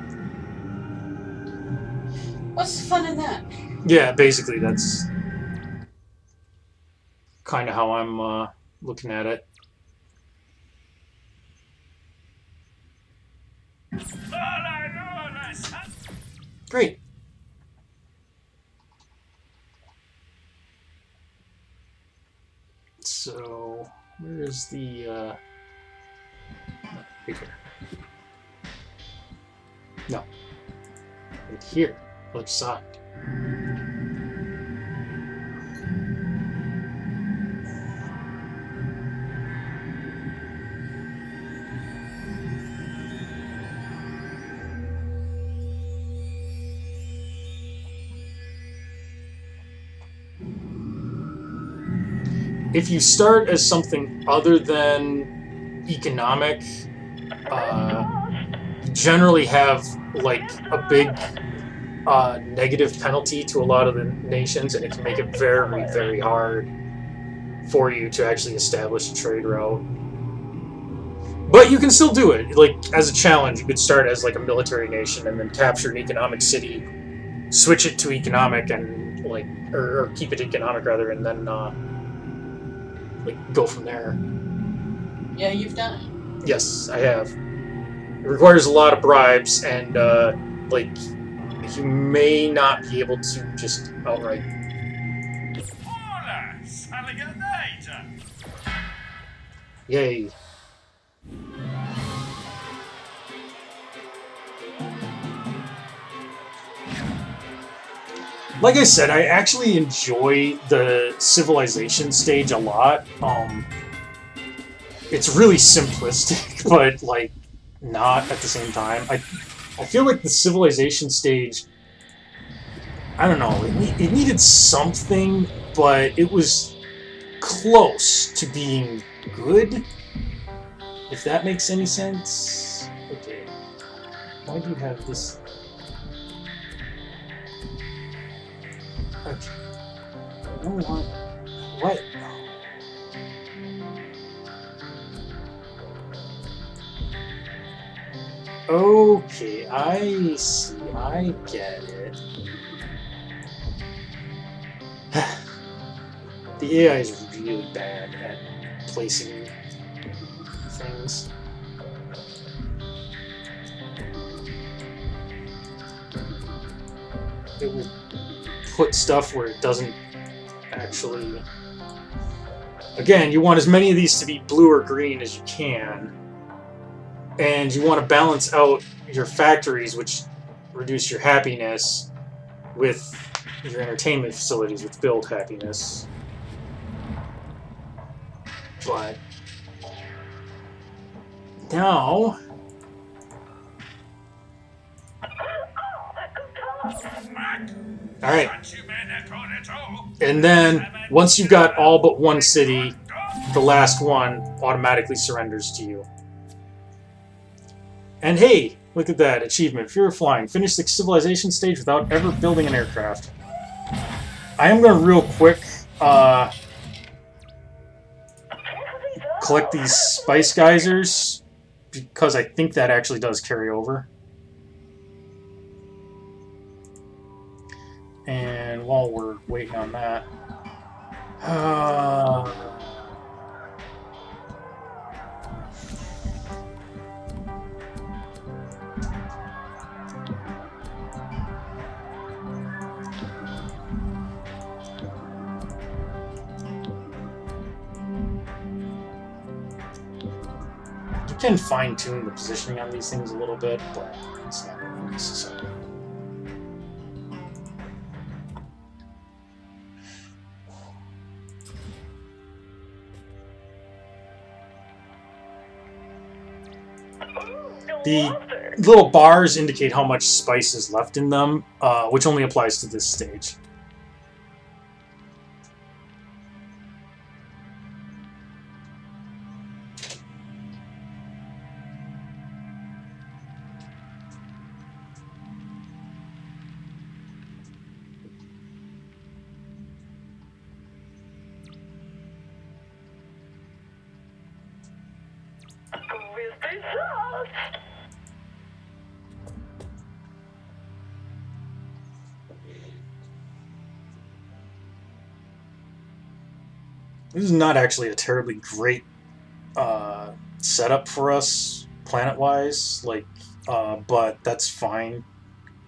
What's the fun in that? Yeah, basically that's kind of how I'm looking at it. Great. So, where is the, right here. No. Right here. Left side. If you start as something other than economic, you generally have like a big negative penalty to a lot of the nations, and it can make it very, very hard for you to actually establish a trade route. But you can still do it. Like, as a challenge, you could start as, like, a military nation and then capture an economic city, switch it to economic and, like, or keep it economic, rather, and then, like, go from there. Yeah, you've done it. Yes, I have. It requires a lot of bribes, and, like, you may not be able to just outright. Hola, alligator. Yay. Like I said, I actually enjoy the civilization stage a lot. It's really simplistic, but, like, not at the same time. I feel like the civilization stage, I don't know, it needed something, but it was close to being good, if that makes any sense. Okay. Why do you have this? Okay. I don't want... What? Okay, I see. I get it. The AI is really bad at placing things. It will put stuff where it doesn't actually... Again, you want as many of these to be blue or green as you can. And you want to balance out your factories, which reduce your happiness, with your entertainment facilities, which build happiness. But now, alright. And then, once you've got all but one city, the last one automatically surrenders to you. And hey, look at that achievement. Fear of flying. Finish the civilization stage without ever building an aircraft. I am going to real quick collect these spice geysers, because I think that actually does carry over. And while we're waiting on that... you can fine-tune the positioning on these things a little bit, but it's not really necessary. The little bars indicate how much spice is left in them, which only applies to this stage. This is not actually a terribly great setup for us, planet-wise, like, but that's fine,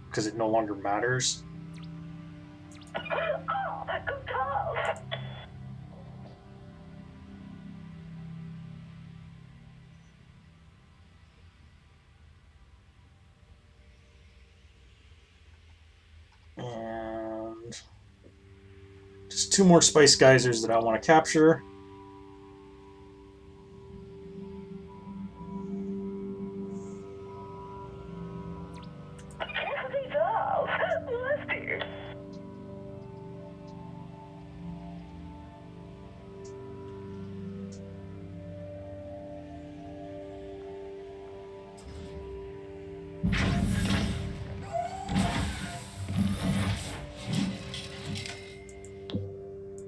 because it no longer matters. And just 2 more spice geysers that I want to capture.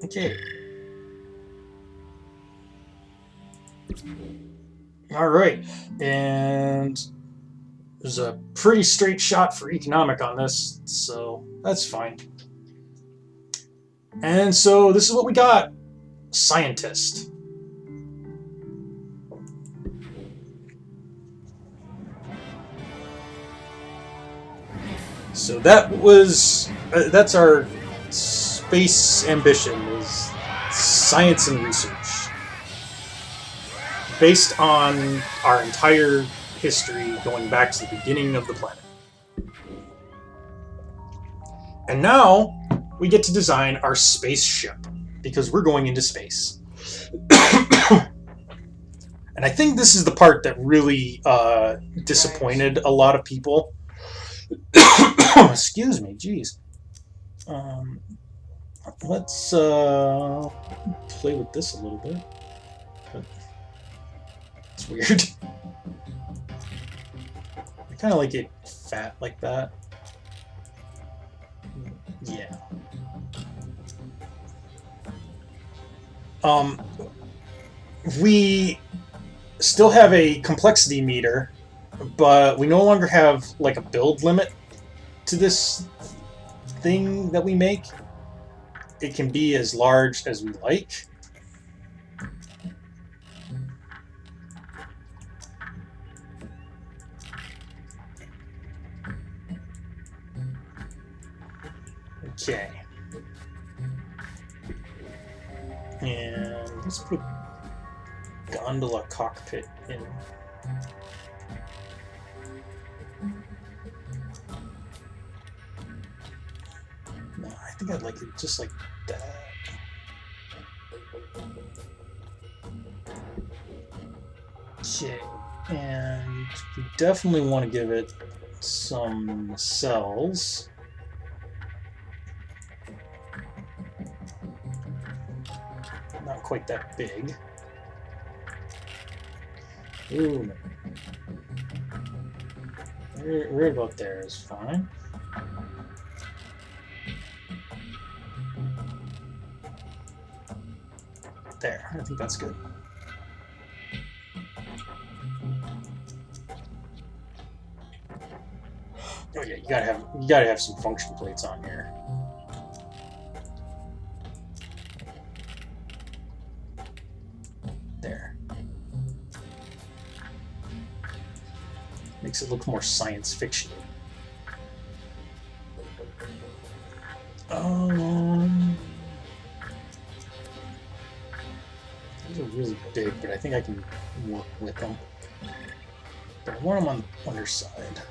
Okay. All right, and there's a pretty straight shot for economic on this, so that's fine. And so this is what we got: scientist. So that's our space ambition, is science and research, based on our entire history going back to the beginning of the planet. And now we get to design our spaceship, because we're going into space. And I think this is the part that really disappointed a lot of people. Excuse me, jeez. Let's play with this a little bit. It's weird. I kind of like it fat like that. Yeah. We still have a complexity meter, but we no longer have like a build limit to this thing that we make. It can be as large as we like. Okay. And let's put gondola cockpit in. No, I think I'd like it just like that. Okay, and we definitely want to give it some cells. Not quite that big. Ooh. Right about there is fine. There, I think that's good. Oh yeah, you gotta have some function plates on here. There. Makes it look more science fiction. These are really big, but I think I can work with them. But I want them on the underside.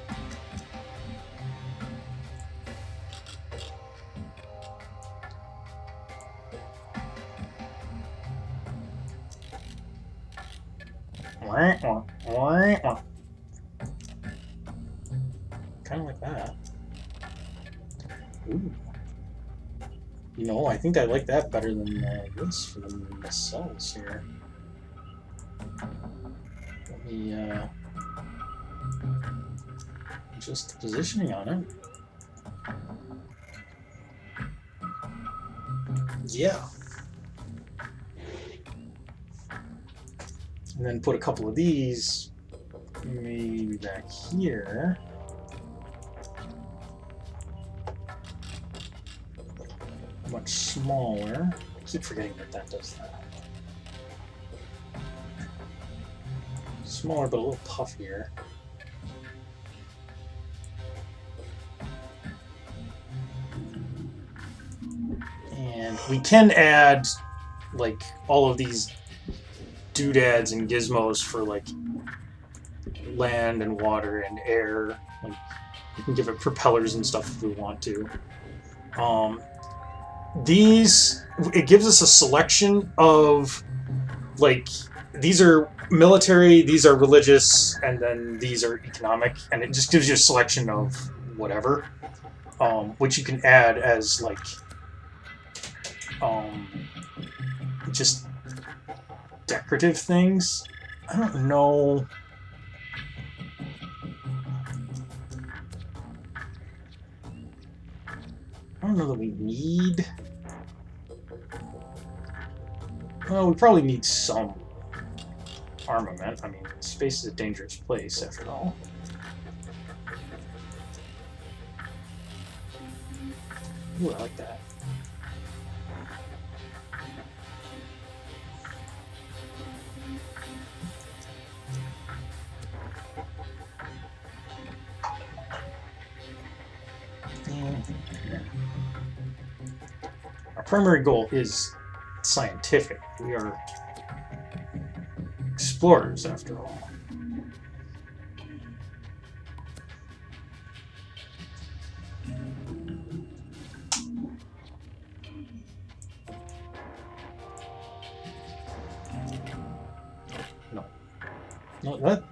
Kind of like that. Ooh. You know, I think I like that better than this for the cells here. Let me adjust the positioning on it. Yeah. And then put a couple of these maybe back here. Much smaller. I keep forgetting that does that. Smaller but a little puffier. And we can add like all of these doodads and gizmos for like land and water and air. Like you can give it propellers and stuff if we want to. It gives us a selection of like, these are military, these are religious, and then these are economic, and it just gives you a selection of whatever, which you can add as like just decorative things. I don't know. I don't know that we need. Well, we probably need some armament. I mean, space is a dangerous place, after all. Ooh, I like that. Our primary goal is scientific. We are explorers, after all. No. No, that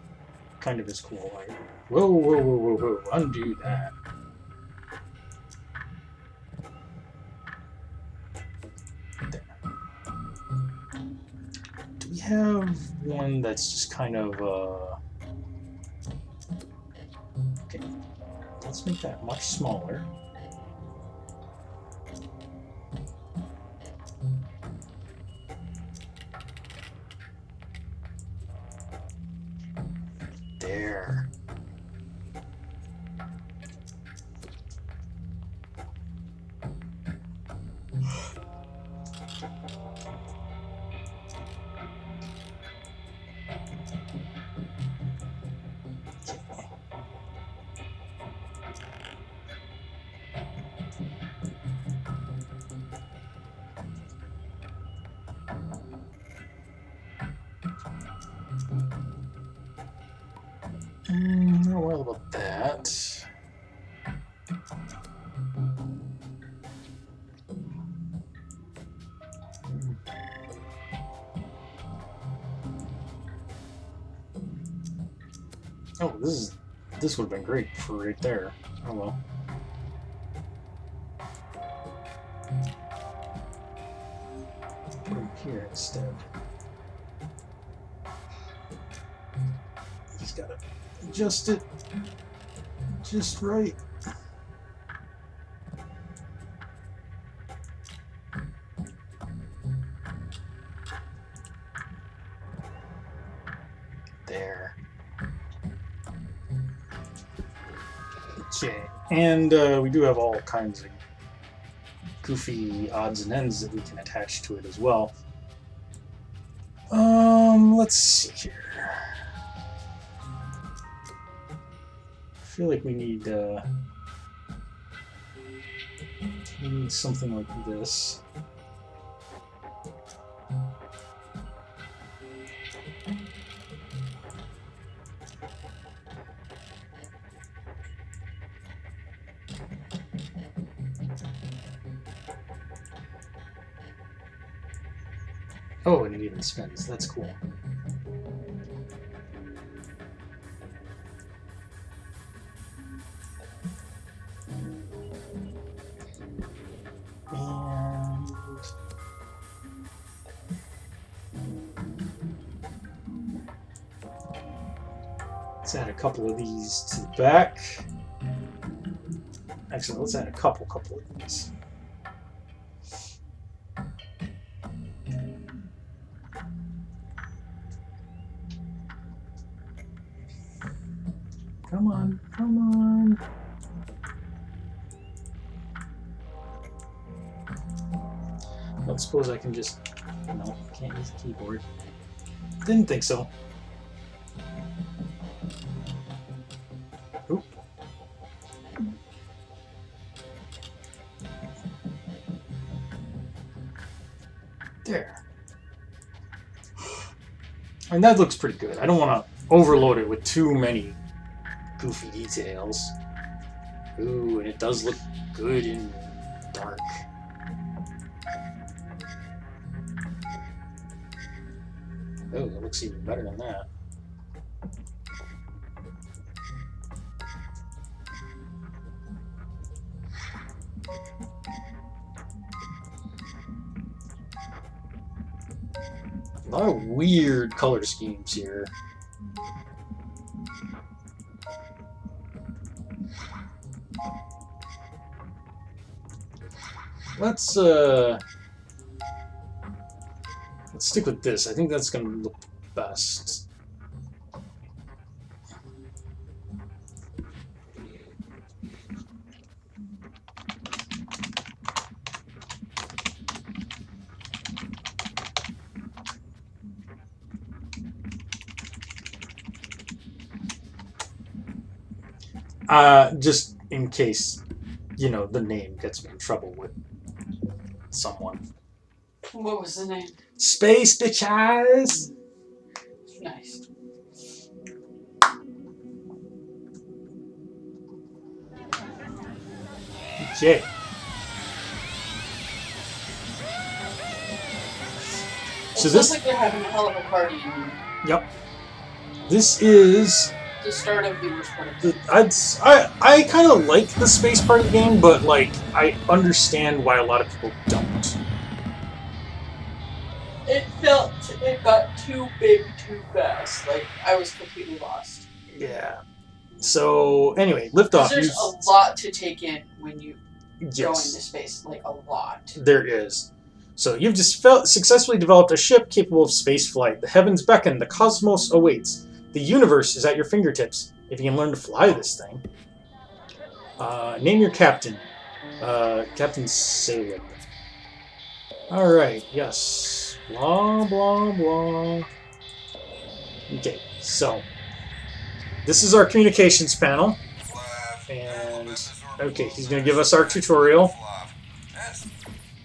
kind of is cool. Like, whoa, whoa, whoa, whoa, whoa. Undo that. There. Do we have one that's just kind of, okay. Let's make that much smaller. There. Not well about that. Oh, this would have been great for right there. Oh well. Put him here instead. Just gotta adjust it just right. There. Okay, and we do have all kinds of goofy odds and ends that we can attach to it as well. Let's see here. I feel like we need something like this. Oh, and it even spins. That's cool. And let's add a couple of these to the back. Actually, let's add a couple of these. Come on, come on. I don't suppose I can just... No, can't use the keyboard. Didn't think so. Oop. There. And that looks pretty good. I don't want to overload it with too many goofy details. Ooh, and it does look good in dark. Oh, it looks even better than that. A lot of weird color schemes here. Let's stick with this. I think that's gonna look best. Just in case, you know, the name gets me in trouble with someone. What was the name? Space bitches! Nice. Okay. It So sounds this, like they're having a hell of a party in here. yep. This is The start of the worst part of the I kind of like the space part of the game, but like I understand why a lot of people don't. It got too big too fast. Like, I was completely lost. Yeah. So anyway, lift Because off. there's a lot to take in when you go into Yes, space. Like, a lot. there is. So you've just successfully developed a ship capable of space flight. The heavens beckon. The cosmos awaits. The universe is at your fingertips. If you can learn to fly this thing. Name your captain. Captain Salem. Alright, yes. Blah, blah, blah. Okay, so. This is our communications panel. And, okay, he's going to give us our tutorial.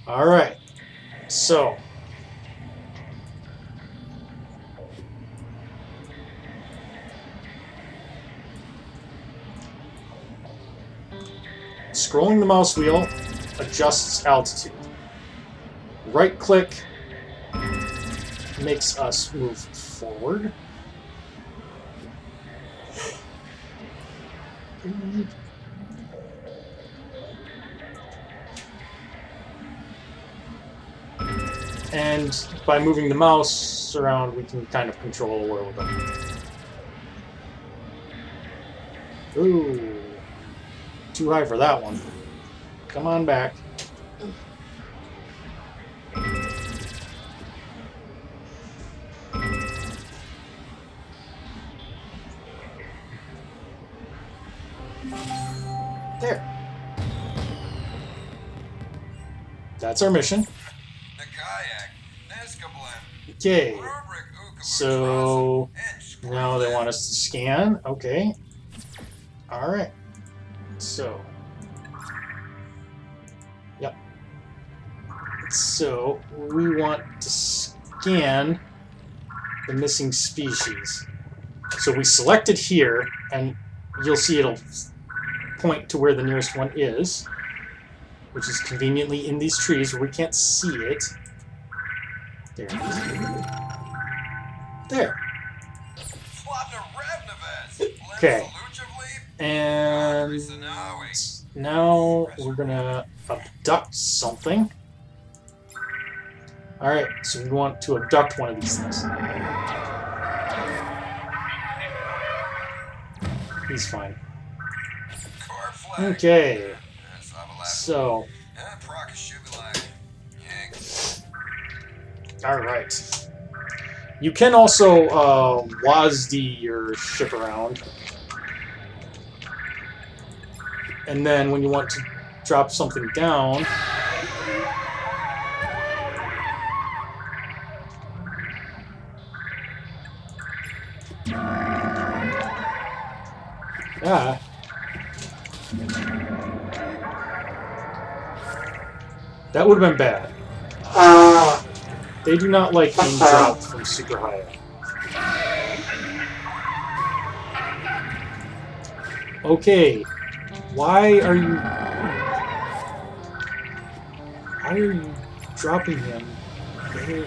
Alright, so. Scrolling the mouse wheel adjusts altitude. Right click makes us move forward. And by moving the mouse around, we can kind of control where we're going. Ooh. Too high for that one. Come on back. There. That's our mission. Okay. So now they want us to scan. Okay. Alright. So. Yep. So we want to scan the missing species. So we select it here, and you'll see it'll point to where the nearest one is, which is conveniently in these trees where we can't see it. There it is. There. Okay. And now we're gonna abduct something. Alright, so we want to abduct one of these things. He's fine. Okay. So. Alright. You can also WASD your ship around. And then when you want to drop something down, that would have been bad. They do not like being dropped from super high up. Okay, why are you dropping him there?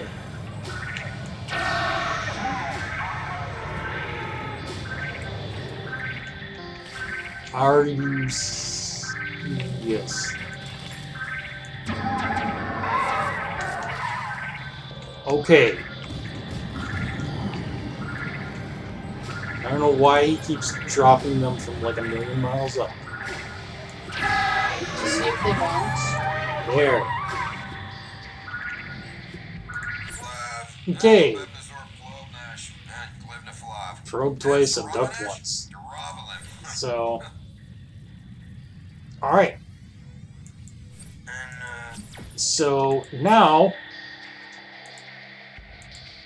Are you serious? Okay. I don't know why he keeps dropping them from like 1,000,000 miles up. To see if they bounce. There. Okay. Probe twice, abduct once. So. Alright. So now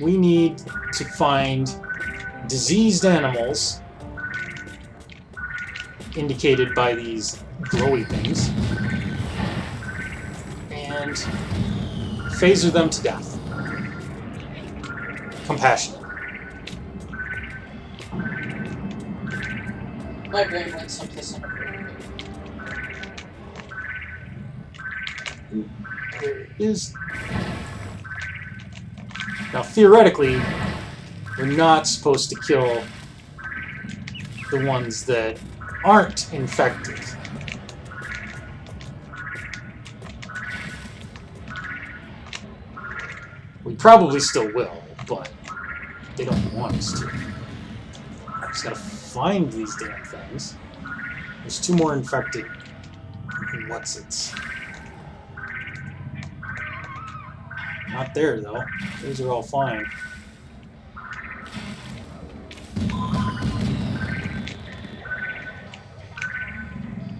we need to find diseased animals indicated by these glowy things, and phaser them to death. Compassionate. My brain went someplace inappropriate. There is. Now, theoretically, we're not supposed to kill the ones that aren't infected. We probably still will, but they don't want us to. Just gotta find these damn things. There's 2 more infected what's-its. Not there, though. Those are all fine.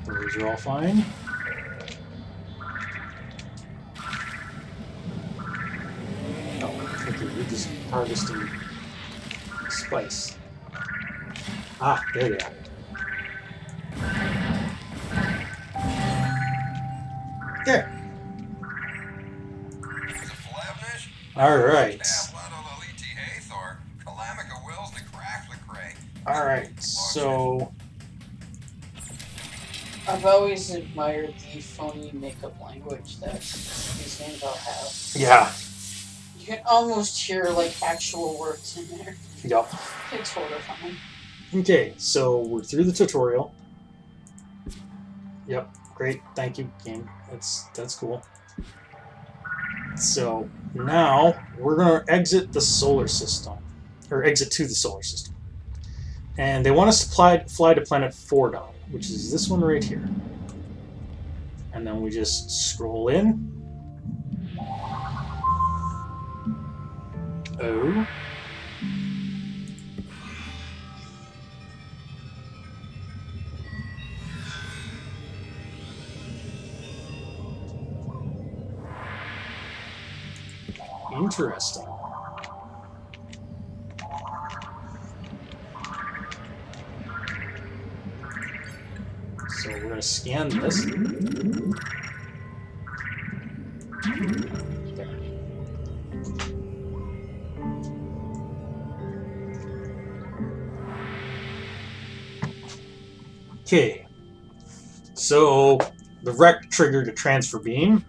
Those are all fine. Oh, thank you. You're just harvesting spice. Ah, there they are. There. Alright. Alright, so... I've always admired the phony makeup language that these games all have. Yeah. You can almost hear like actual words in there. Yup. It's horrifying. Okay, so we're through the tutorial. Yep, great, thank you, game. That's cool. So now we're gonna exit the solar system, or exit to the solar system, and they want us to fly to planet Fordon, which is this one right here. And then we just scroll in. Oh. Interesting. So we're going to scan this. There. Okay. So the wreck triggered a transfer beam.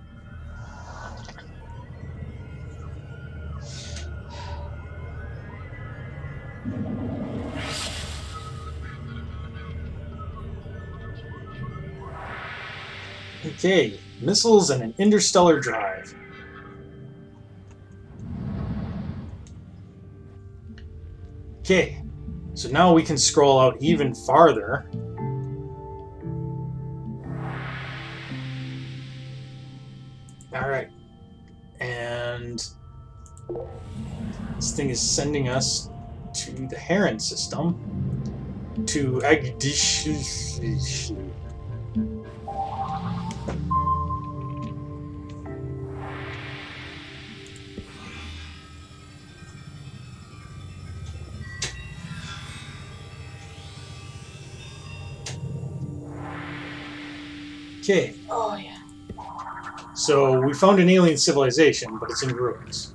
Okay, missiles and an interstellar drive. Okay, so now we can scroll out even farther. Alright, and this thing is sending us to the Heron system, to Agdish. Okay. Oh yeah. So we found an alien civilization, but it's in ruins.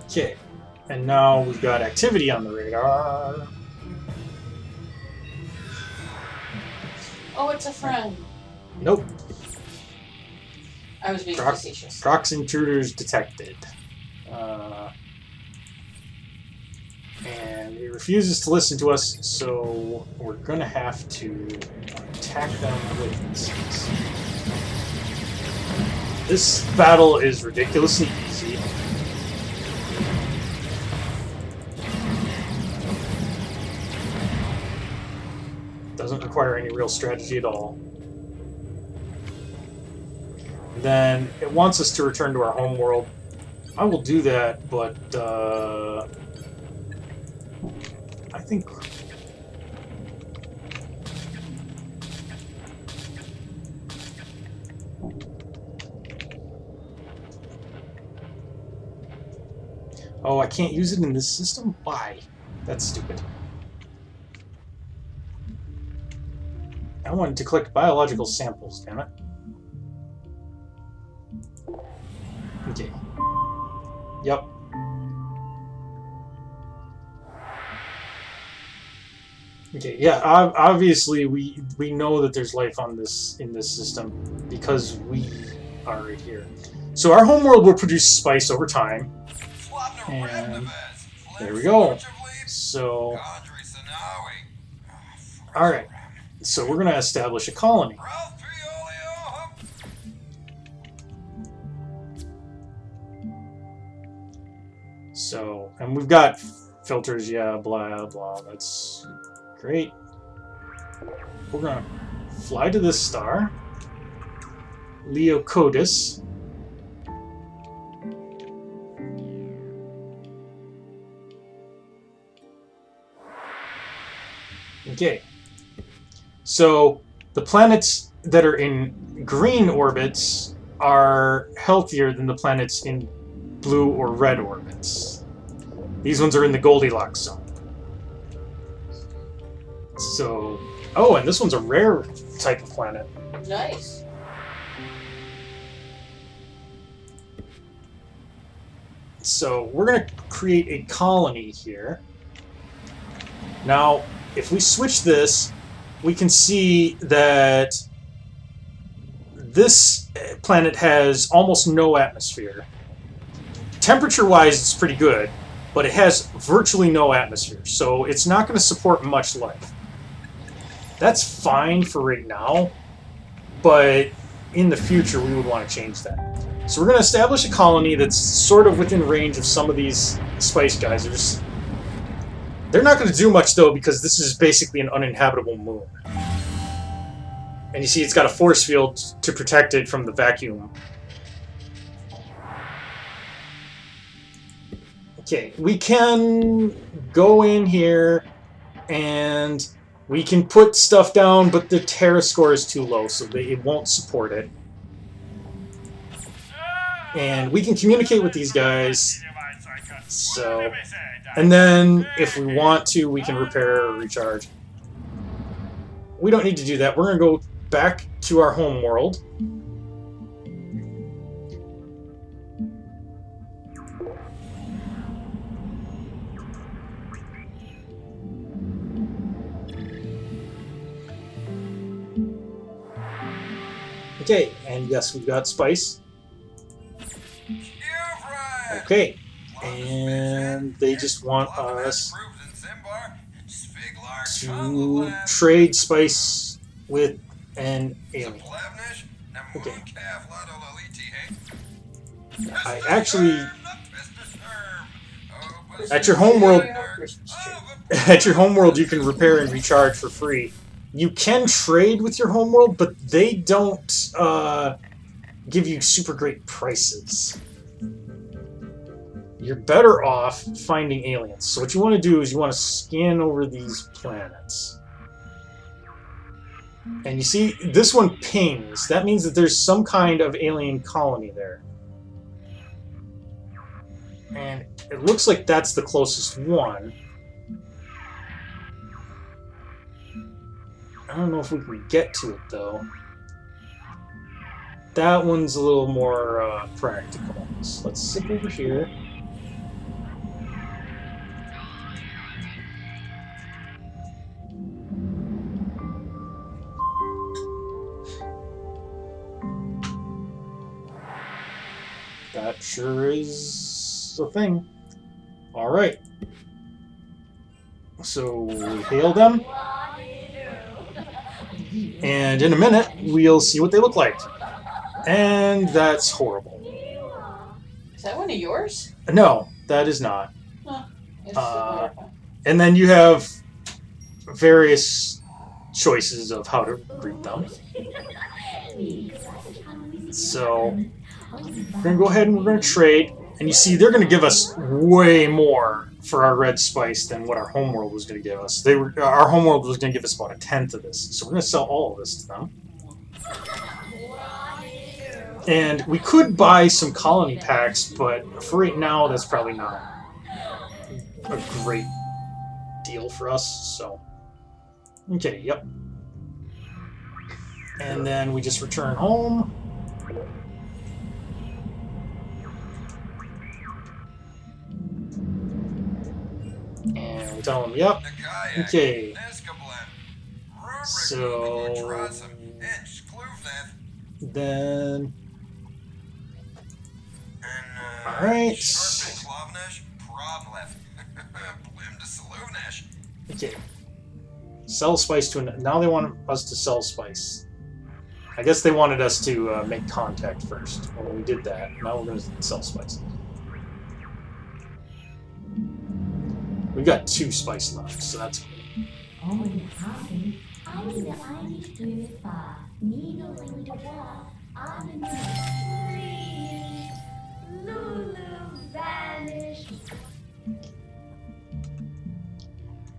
Okay, and now we've got activity on the radar. Oh, it's a friend. Nope. I was being facetious. Prox intruders detected. And it refuses to listen to us, so we're gonna have to attack them with missiles. This battle is ridiculously easy. Doesn't require any real strategy at all. Then it wants us to return to our home world. I will do that, but I think Oh, I can't use it in this system? Why? That's stupid. I wanted to collect biological samples, damn it. Okay. Yep. Okay, yeah, obviously we know that there's life on this in this system because we are right here. So our homeworld will produce spice over time. And there we go. So, alright. So we're going to establish a colony. So, and we've got filters, yeah, blah, blah, that's great. We're going to fly to this star, Leocodus. Okay. So, the planets that are in green orbits are healthier than the planets in blue or red orbits. These ones are in the Goldilocks zone. So, oh, and this one's a rare type of planet. Nice. So, we're going to create a colony here. Now, if we switch this, we can see that this planet has almost no atmosphere. Temperature-wise, it's pretty good, but it has virtually no atmosphere, so it's not going to support much life. That's fine for right now, but in the future we would want to change that. So we're going to establish a colony that's sort of within range of some of these spice geysers. They're not going to do much, though, because this is basically an uninhabitable moon. And you see it's got a force field to protect it from the vacuum. Okay, we can go in here and we can put stuff down, but the Terra score is too low, so it won't support it. And we can communicate with these guys. So, and then if we want to, we can repair or recharge. We don't need to do that. We're going to go back to our home world. Okay, and yes, we've got spice. Okay, and they just want us to trade spice with an alien. Okay. I actually, at your homeworld, you can repair and recharge for free. You can trade with your homeworld, but they don't give you super great prices. You're better off finding aliens. So what you want to do is you want to scan over these planets. And you see, this one pings. That means that there's some kind of alien colony there. And it looks like that's the closest one. I don't know if we can get to it, though. That one's a little more practical. So let's zip over here. That sure is the thing. Alright. So, we hail them. And in a minute, we'll see what they look like. And that's horrible. Is that one of yours? No, that is not. Huh. And then you have various choices of how to greet them. So, we're going to go ahead and we're going to trade. And you see, they're going to give us way more for our red spice than what our homeworld was going to give us. Our homeworld was going to give us about 1/10 of this. So we're going to sell all of this to them. And we could buy some colony packs, but for right now, that's probably not a great deal for us. So, okay, yep. And then we just return home. And we tell them, yep. Okay. So then, all right. Okay. Sell spice to an. Now they want us to sell spice. I guess they wanted us to make contact first. Well, we did that. Now we're going to sell spice. We've got 2 spice left, so that's cool.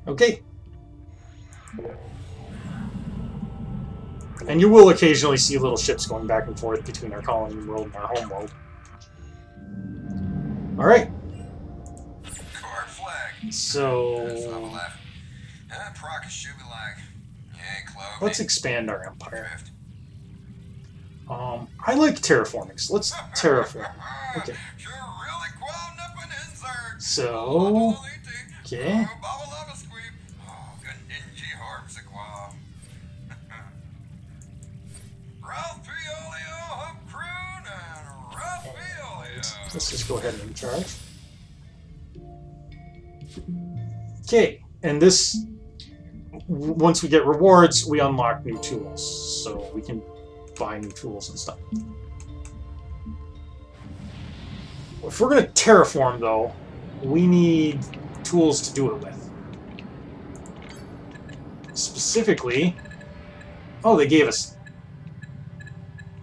Okay. And you will occasionally see little ships going back and forth between our colony world and our home world. Alright. So let's expand our empire. I like terraforming, so let's terraform. Okay. So, okay. Let's just go ahead and charge. Okay, and this, once we get rewards, we unlock new tools, so we can buy new tools and stuff. If we're going to terraform, though, we need tools to do it with. Specifically, oh, they gave us.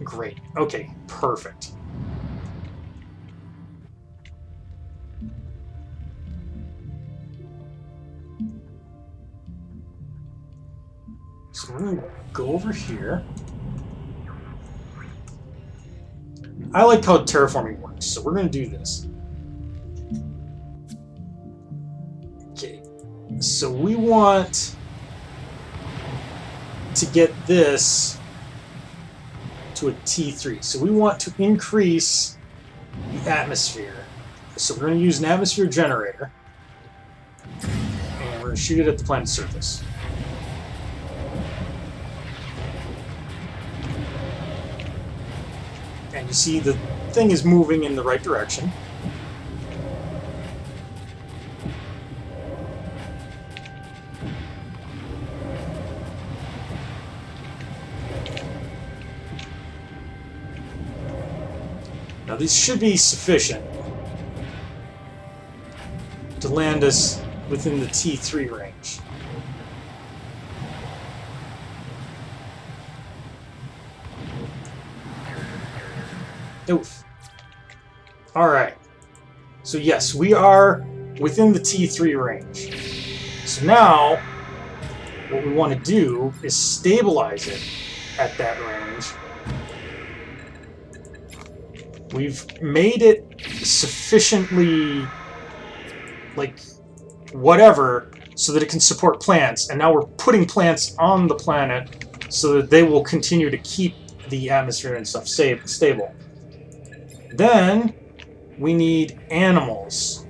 Great. Okay, perfect. So we're going to go over here. I like how terraforming works, so we're going to do this. Okay, so we want to get this to a T3. So we want to increase the atmosphere. So we're going to use an atmosphere generator, and we're going to shoot it at the planet's surface. And you see the thing is moving in the right direction. Now these should be sufficient to land us within the T3 range. Oof. Alright. So yes, we are within the T3 range. So now, what we want to do is stabilize it at that range. We've made it sufficiently, like, whatever, so that it can support plants. And now we're putting plants on the planet so that they will continue to keep the atmosphere and stuff stable. Then, we need animals.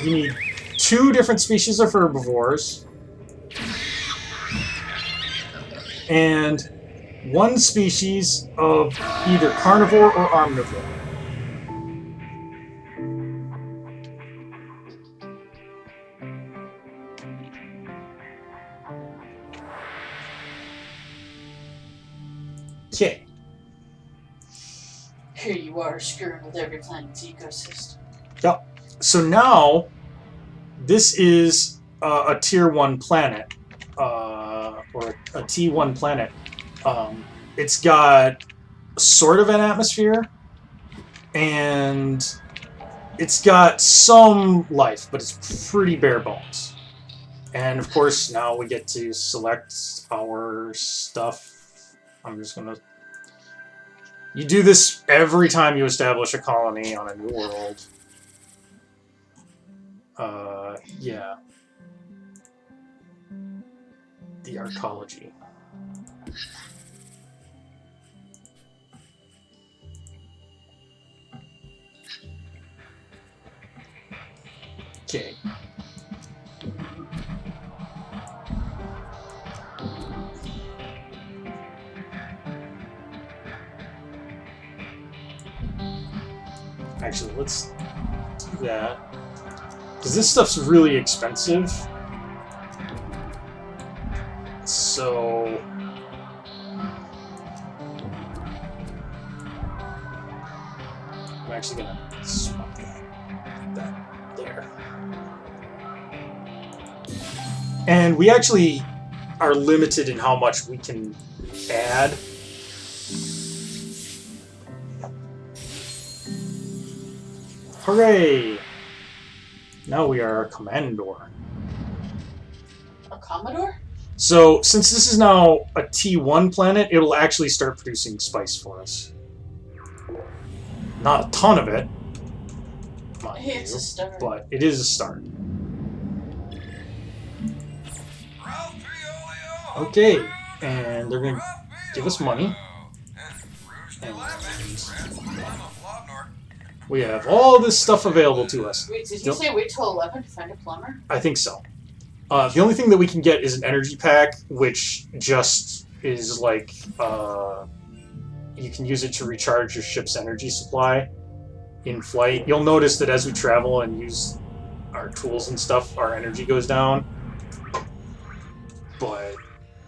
We need 2 different species of herbivores. And 1 species of either carnivore or omnivore. Okay. Here you are, screwing with every planet's ecosystem. Yep. So now, this is a Tier 1 planet, or a T1 planet. It's got sort of an atmosphere, and it's got some life, but it's pretty bare bones. And of course, now we get to select our stuff. I'm just going to... You do this every time you establish a colony on a new world. Yeah. The arcology. Okay. Actually, let's do that. Because this stuff's really expensive. So... I'm actually gonna swap that there. And we actually are limited in how much we can add. Hooray! Now we are a Commandor. A Commodore? So, since this is now a T1 planet, it'll actually start producing spice for us. Not a ton of it, mind It's you, a start. but it is a start. Okay, and they're going to give us money. And we have all this stuff available to us. Wait, did you say wait till 11 to find a plumber? I think so. The only thing that we can get is an energy pack, which just is like, you can use it to recharge your ship's energy supply in flight. You'll notice that as we travel and use our tools and stuff, our energy goes down. But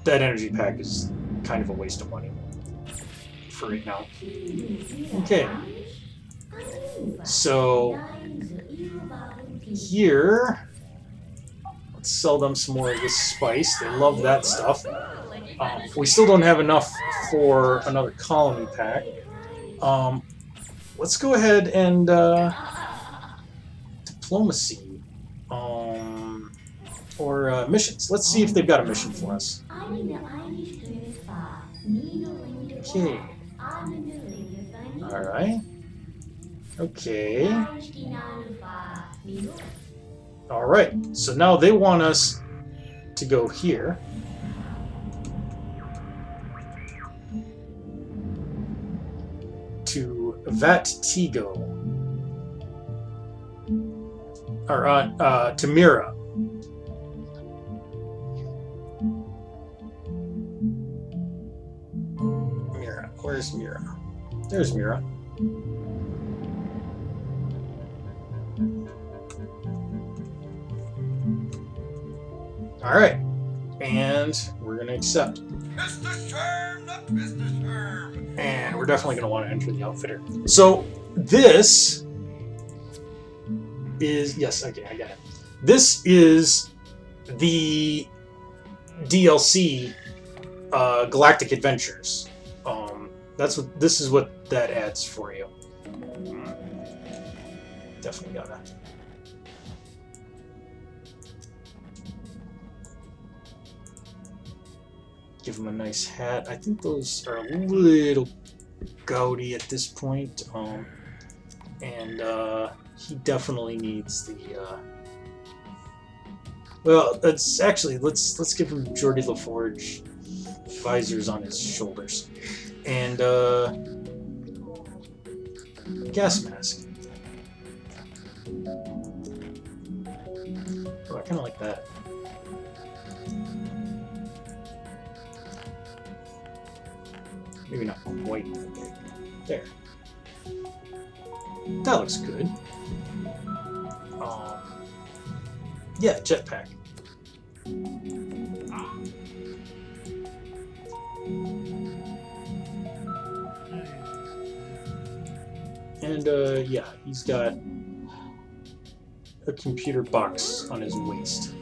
that energy pack is kind of a waste of money for right now. Okay. So, here... let's sell them some more of this spice. They love that stuff. We still don't have enough for another colony pack. Let's go ahead and diplomacy or missions. Let's see if they've got a mission for us. Okay. All right. Okay. All right. So now they want us to go here. To Vat-Tigo. Or, to Mira. Mira. Where's Mira? There's Mira. Alright. And we're going to accept. And we're definitely going to want to enter the outfitter. So, this is... yes, okay, I got it. This is the DLC Galactic Adventures. This is what that adds for you. Definitely gotta... give him a nice hat. I think those are a little gaudy at this point. And he definitely needs the well, let's give him Geordie LaForge visors on his shoulders. And gas mask. Oh, I kinda like that. Maybe not quite that big. There. That looks good. Yeah, jetpack. And, yeah, he's got a computer box on his waist.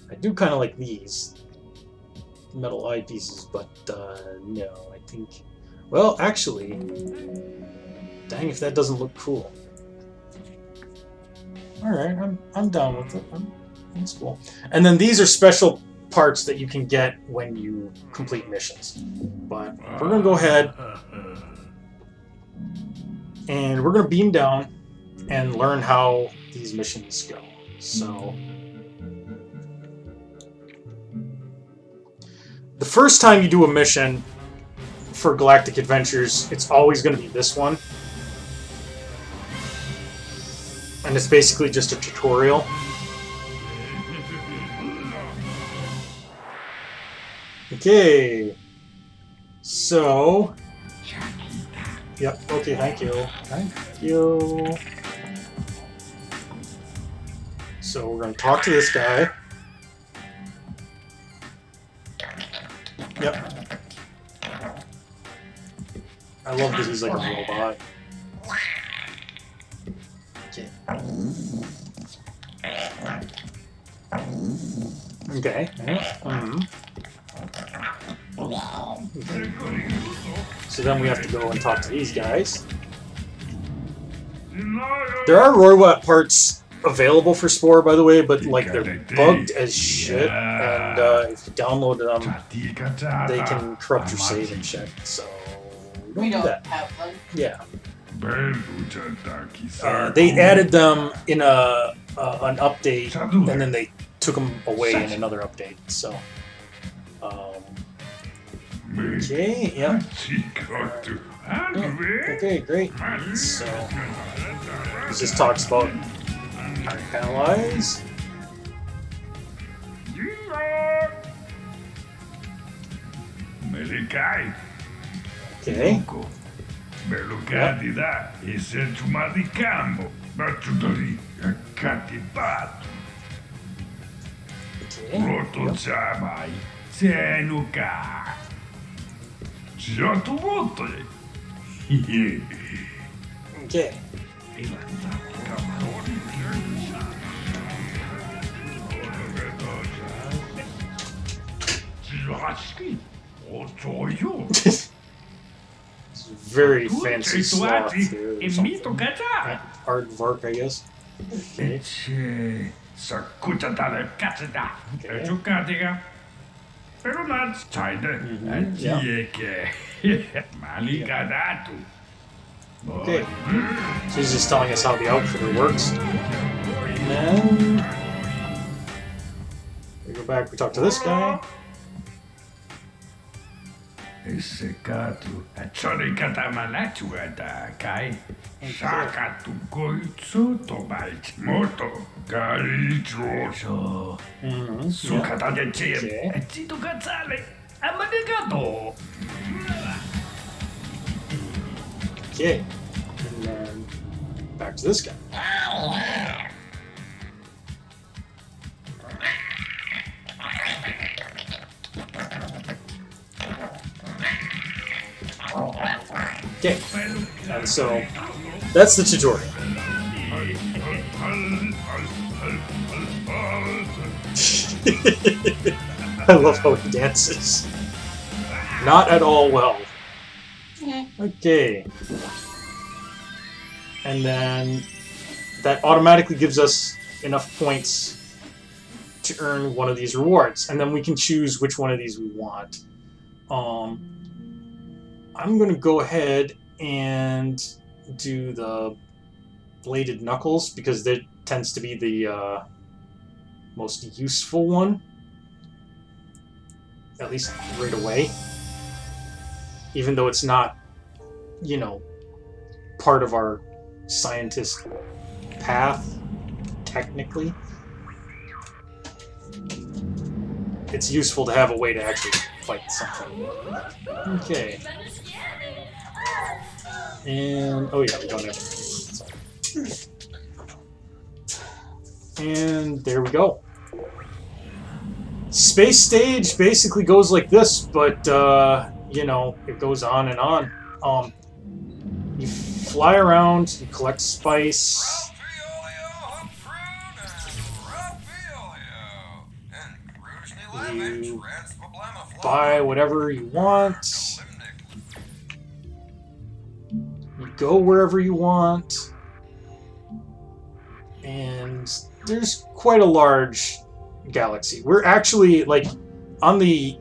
I do kind of like these metal eyepieces, but no, I think... well, actually, dang if that doesn't look cool. All right, I'm down with it. That's cool. And then these are special parts that you can get when you complete missions. But we're gonna go ahead and we're gonna beam down and learn how these missions go. So the first time you do a mission for Galactic Adventures, it's always going to be this one. And it's basically just a tutorial. Okay. So... Yep, okay, thank you. Thank you. So we're going to talk to this guy. Yep. I love that he's like a robot. Okay. Okay. So then we have to go and talk to these guys. There are robot parts available for Spore, by the way, but like they're bugged as shit, and if you download them, they can corrupt your save and shit. So We do don't that. have them. Yeah. They added them in an update, and then they took them away in another update. So, okay, yep. Okay, great. So, this just talks about our allies. Okay. Bello candida e senza mal di campo, battuto lì, accattivato. Okay. Rotto già mai, sei nuca. Ci ho tutto. Okay. Very fancy sloth here. Aardvark, I guess. Okay. S'accuccia dalle cazzo da. E giocatega. Però non stai Yeah. chi è che maligadato. Okay. So he's just telling us how the outfitter works. And then we go back, we talk to this guy. E seccato. E ciò di catamalato da kai. Saka tu goitsu to bait moto. Garitro. So. Su kata de chie. Okay. E cito cazzale. Amadigato. Okay. And then back to this guy. Okay. And so that's the tutorial. I love how he dances. Not at all well. Okay. And then that automatically gives us enough points to earn one of these rewards. And then we can choose which one of these we want. I'm going to go ahead and do the bladed knuckles because that tends to be the most useful one. At least right away. Even though it's not, you know, part of our scientist path, technically. It's useful to have a way to actually fight something. Okay. And, oh yeah, we don't have it. And there we go. Space stage basically goes like this, but, you know, it goes on and on. You fly around, you collect spice. You buy whatever you want. You go wherever you want. And there's quite a large galaxy. We're actually, like, on the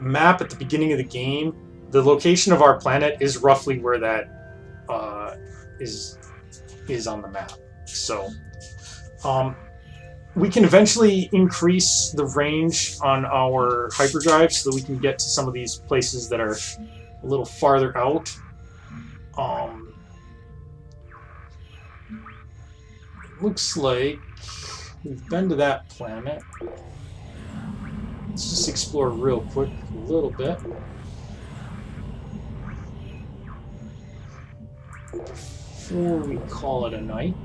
map at the beginning of the game, the location of our planet is roughly where that is on the map. So, we can eventually increase the range on our hyperdrive so that we can get to some of these places that are a little farther out. Looks like we've been to that planet. Let's just explore real quick a little bit. Before we call it a night.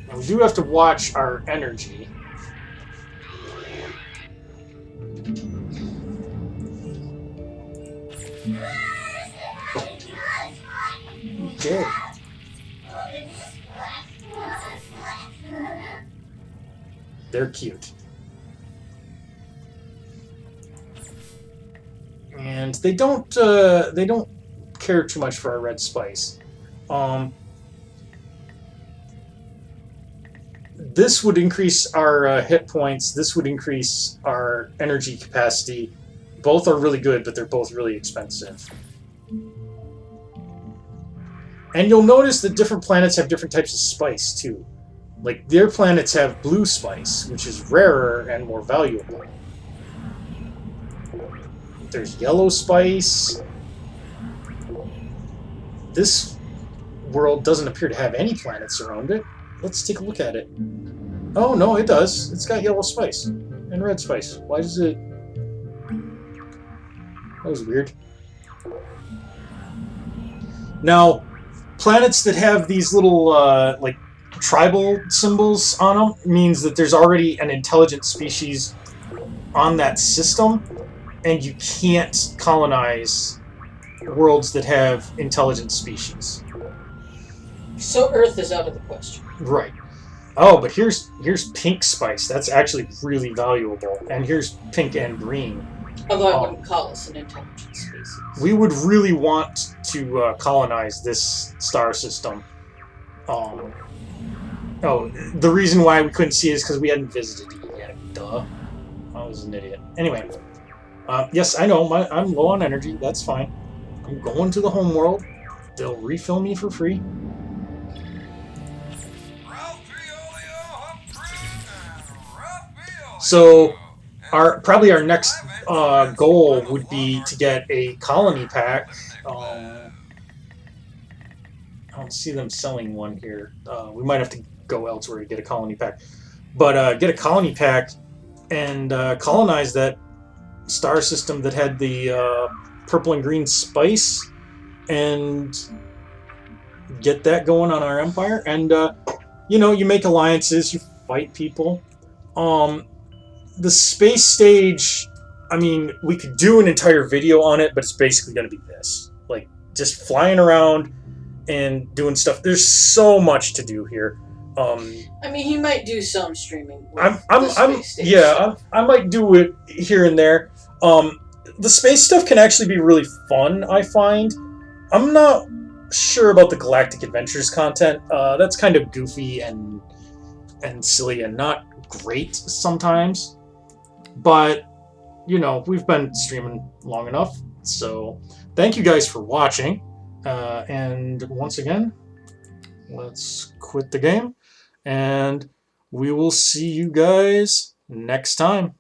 Now we do have to watch our energy. Okay. They're cute. And they don't care too much for our red spice. This would increase our hit points. This would increase our energy capacity. Both are really good, but they're both really expensive. And you'll notice that different planets have different types of spice, too. Like, their planets have blue spice, which is rarer and more valuable. There's yellow spice. This world doesn't appear to have any planets around it. Let's take a look at it. Oh, no, it does. It's got yellow spice and red spice. Why does it... That was weird. Now, planets that have these little, like, tribal symbols on them means that there's already an intelligent species on that system, and you can't colonize worlds that have intelligent species. So Earth is out of the question. Right. Oh, but here's pink spice. That's actually really valuable. And here's pink and green. Although I wouldn't call us an intelligent species. We would really want to colonize this star system. Oh, the reason why we couldn't see it is because we hadn't visited it yet. Duh. I was an idiot. Anyway. Yes, I know. I'm low on energy. That's fine. I'm going to the home world. They'll refill me for free. So, probably our next goal would be to get a colony pack. I don't see them selling one here. We might have to go elsewhere to get a colony pack. But get a colony pack and colonize that star system that had the purple and green spice and get that going on our empire. And, you make alliances, you fight people. The space stage, I mean, we could do an entire video on it, but it's basically going to be this. Like, just flying around and doing stuff. There's so much to do here. I mean, he might do some streaming. I might do it here and there. The space stuff can actually be really fun, I find. I'm not sure about the Galactic Adventures content. That's kind of goofy and silly and not great sometimes. But, we've been streaming long enough. So, thank you guys for watching. And once again, let's quit the game. And we will see you guys next time.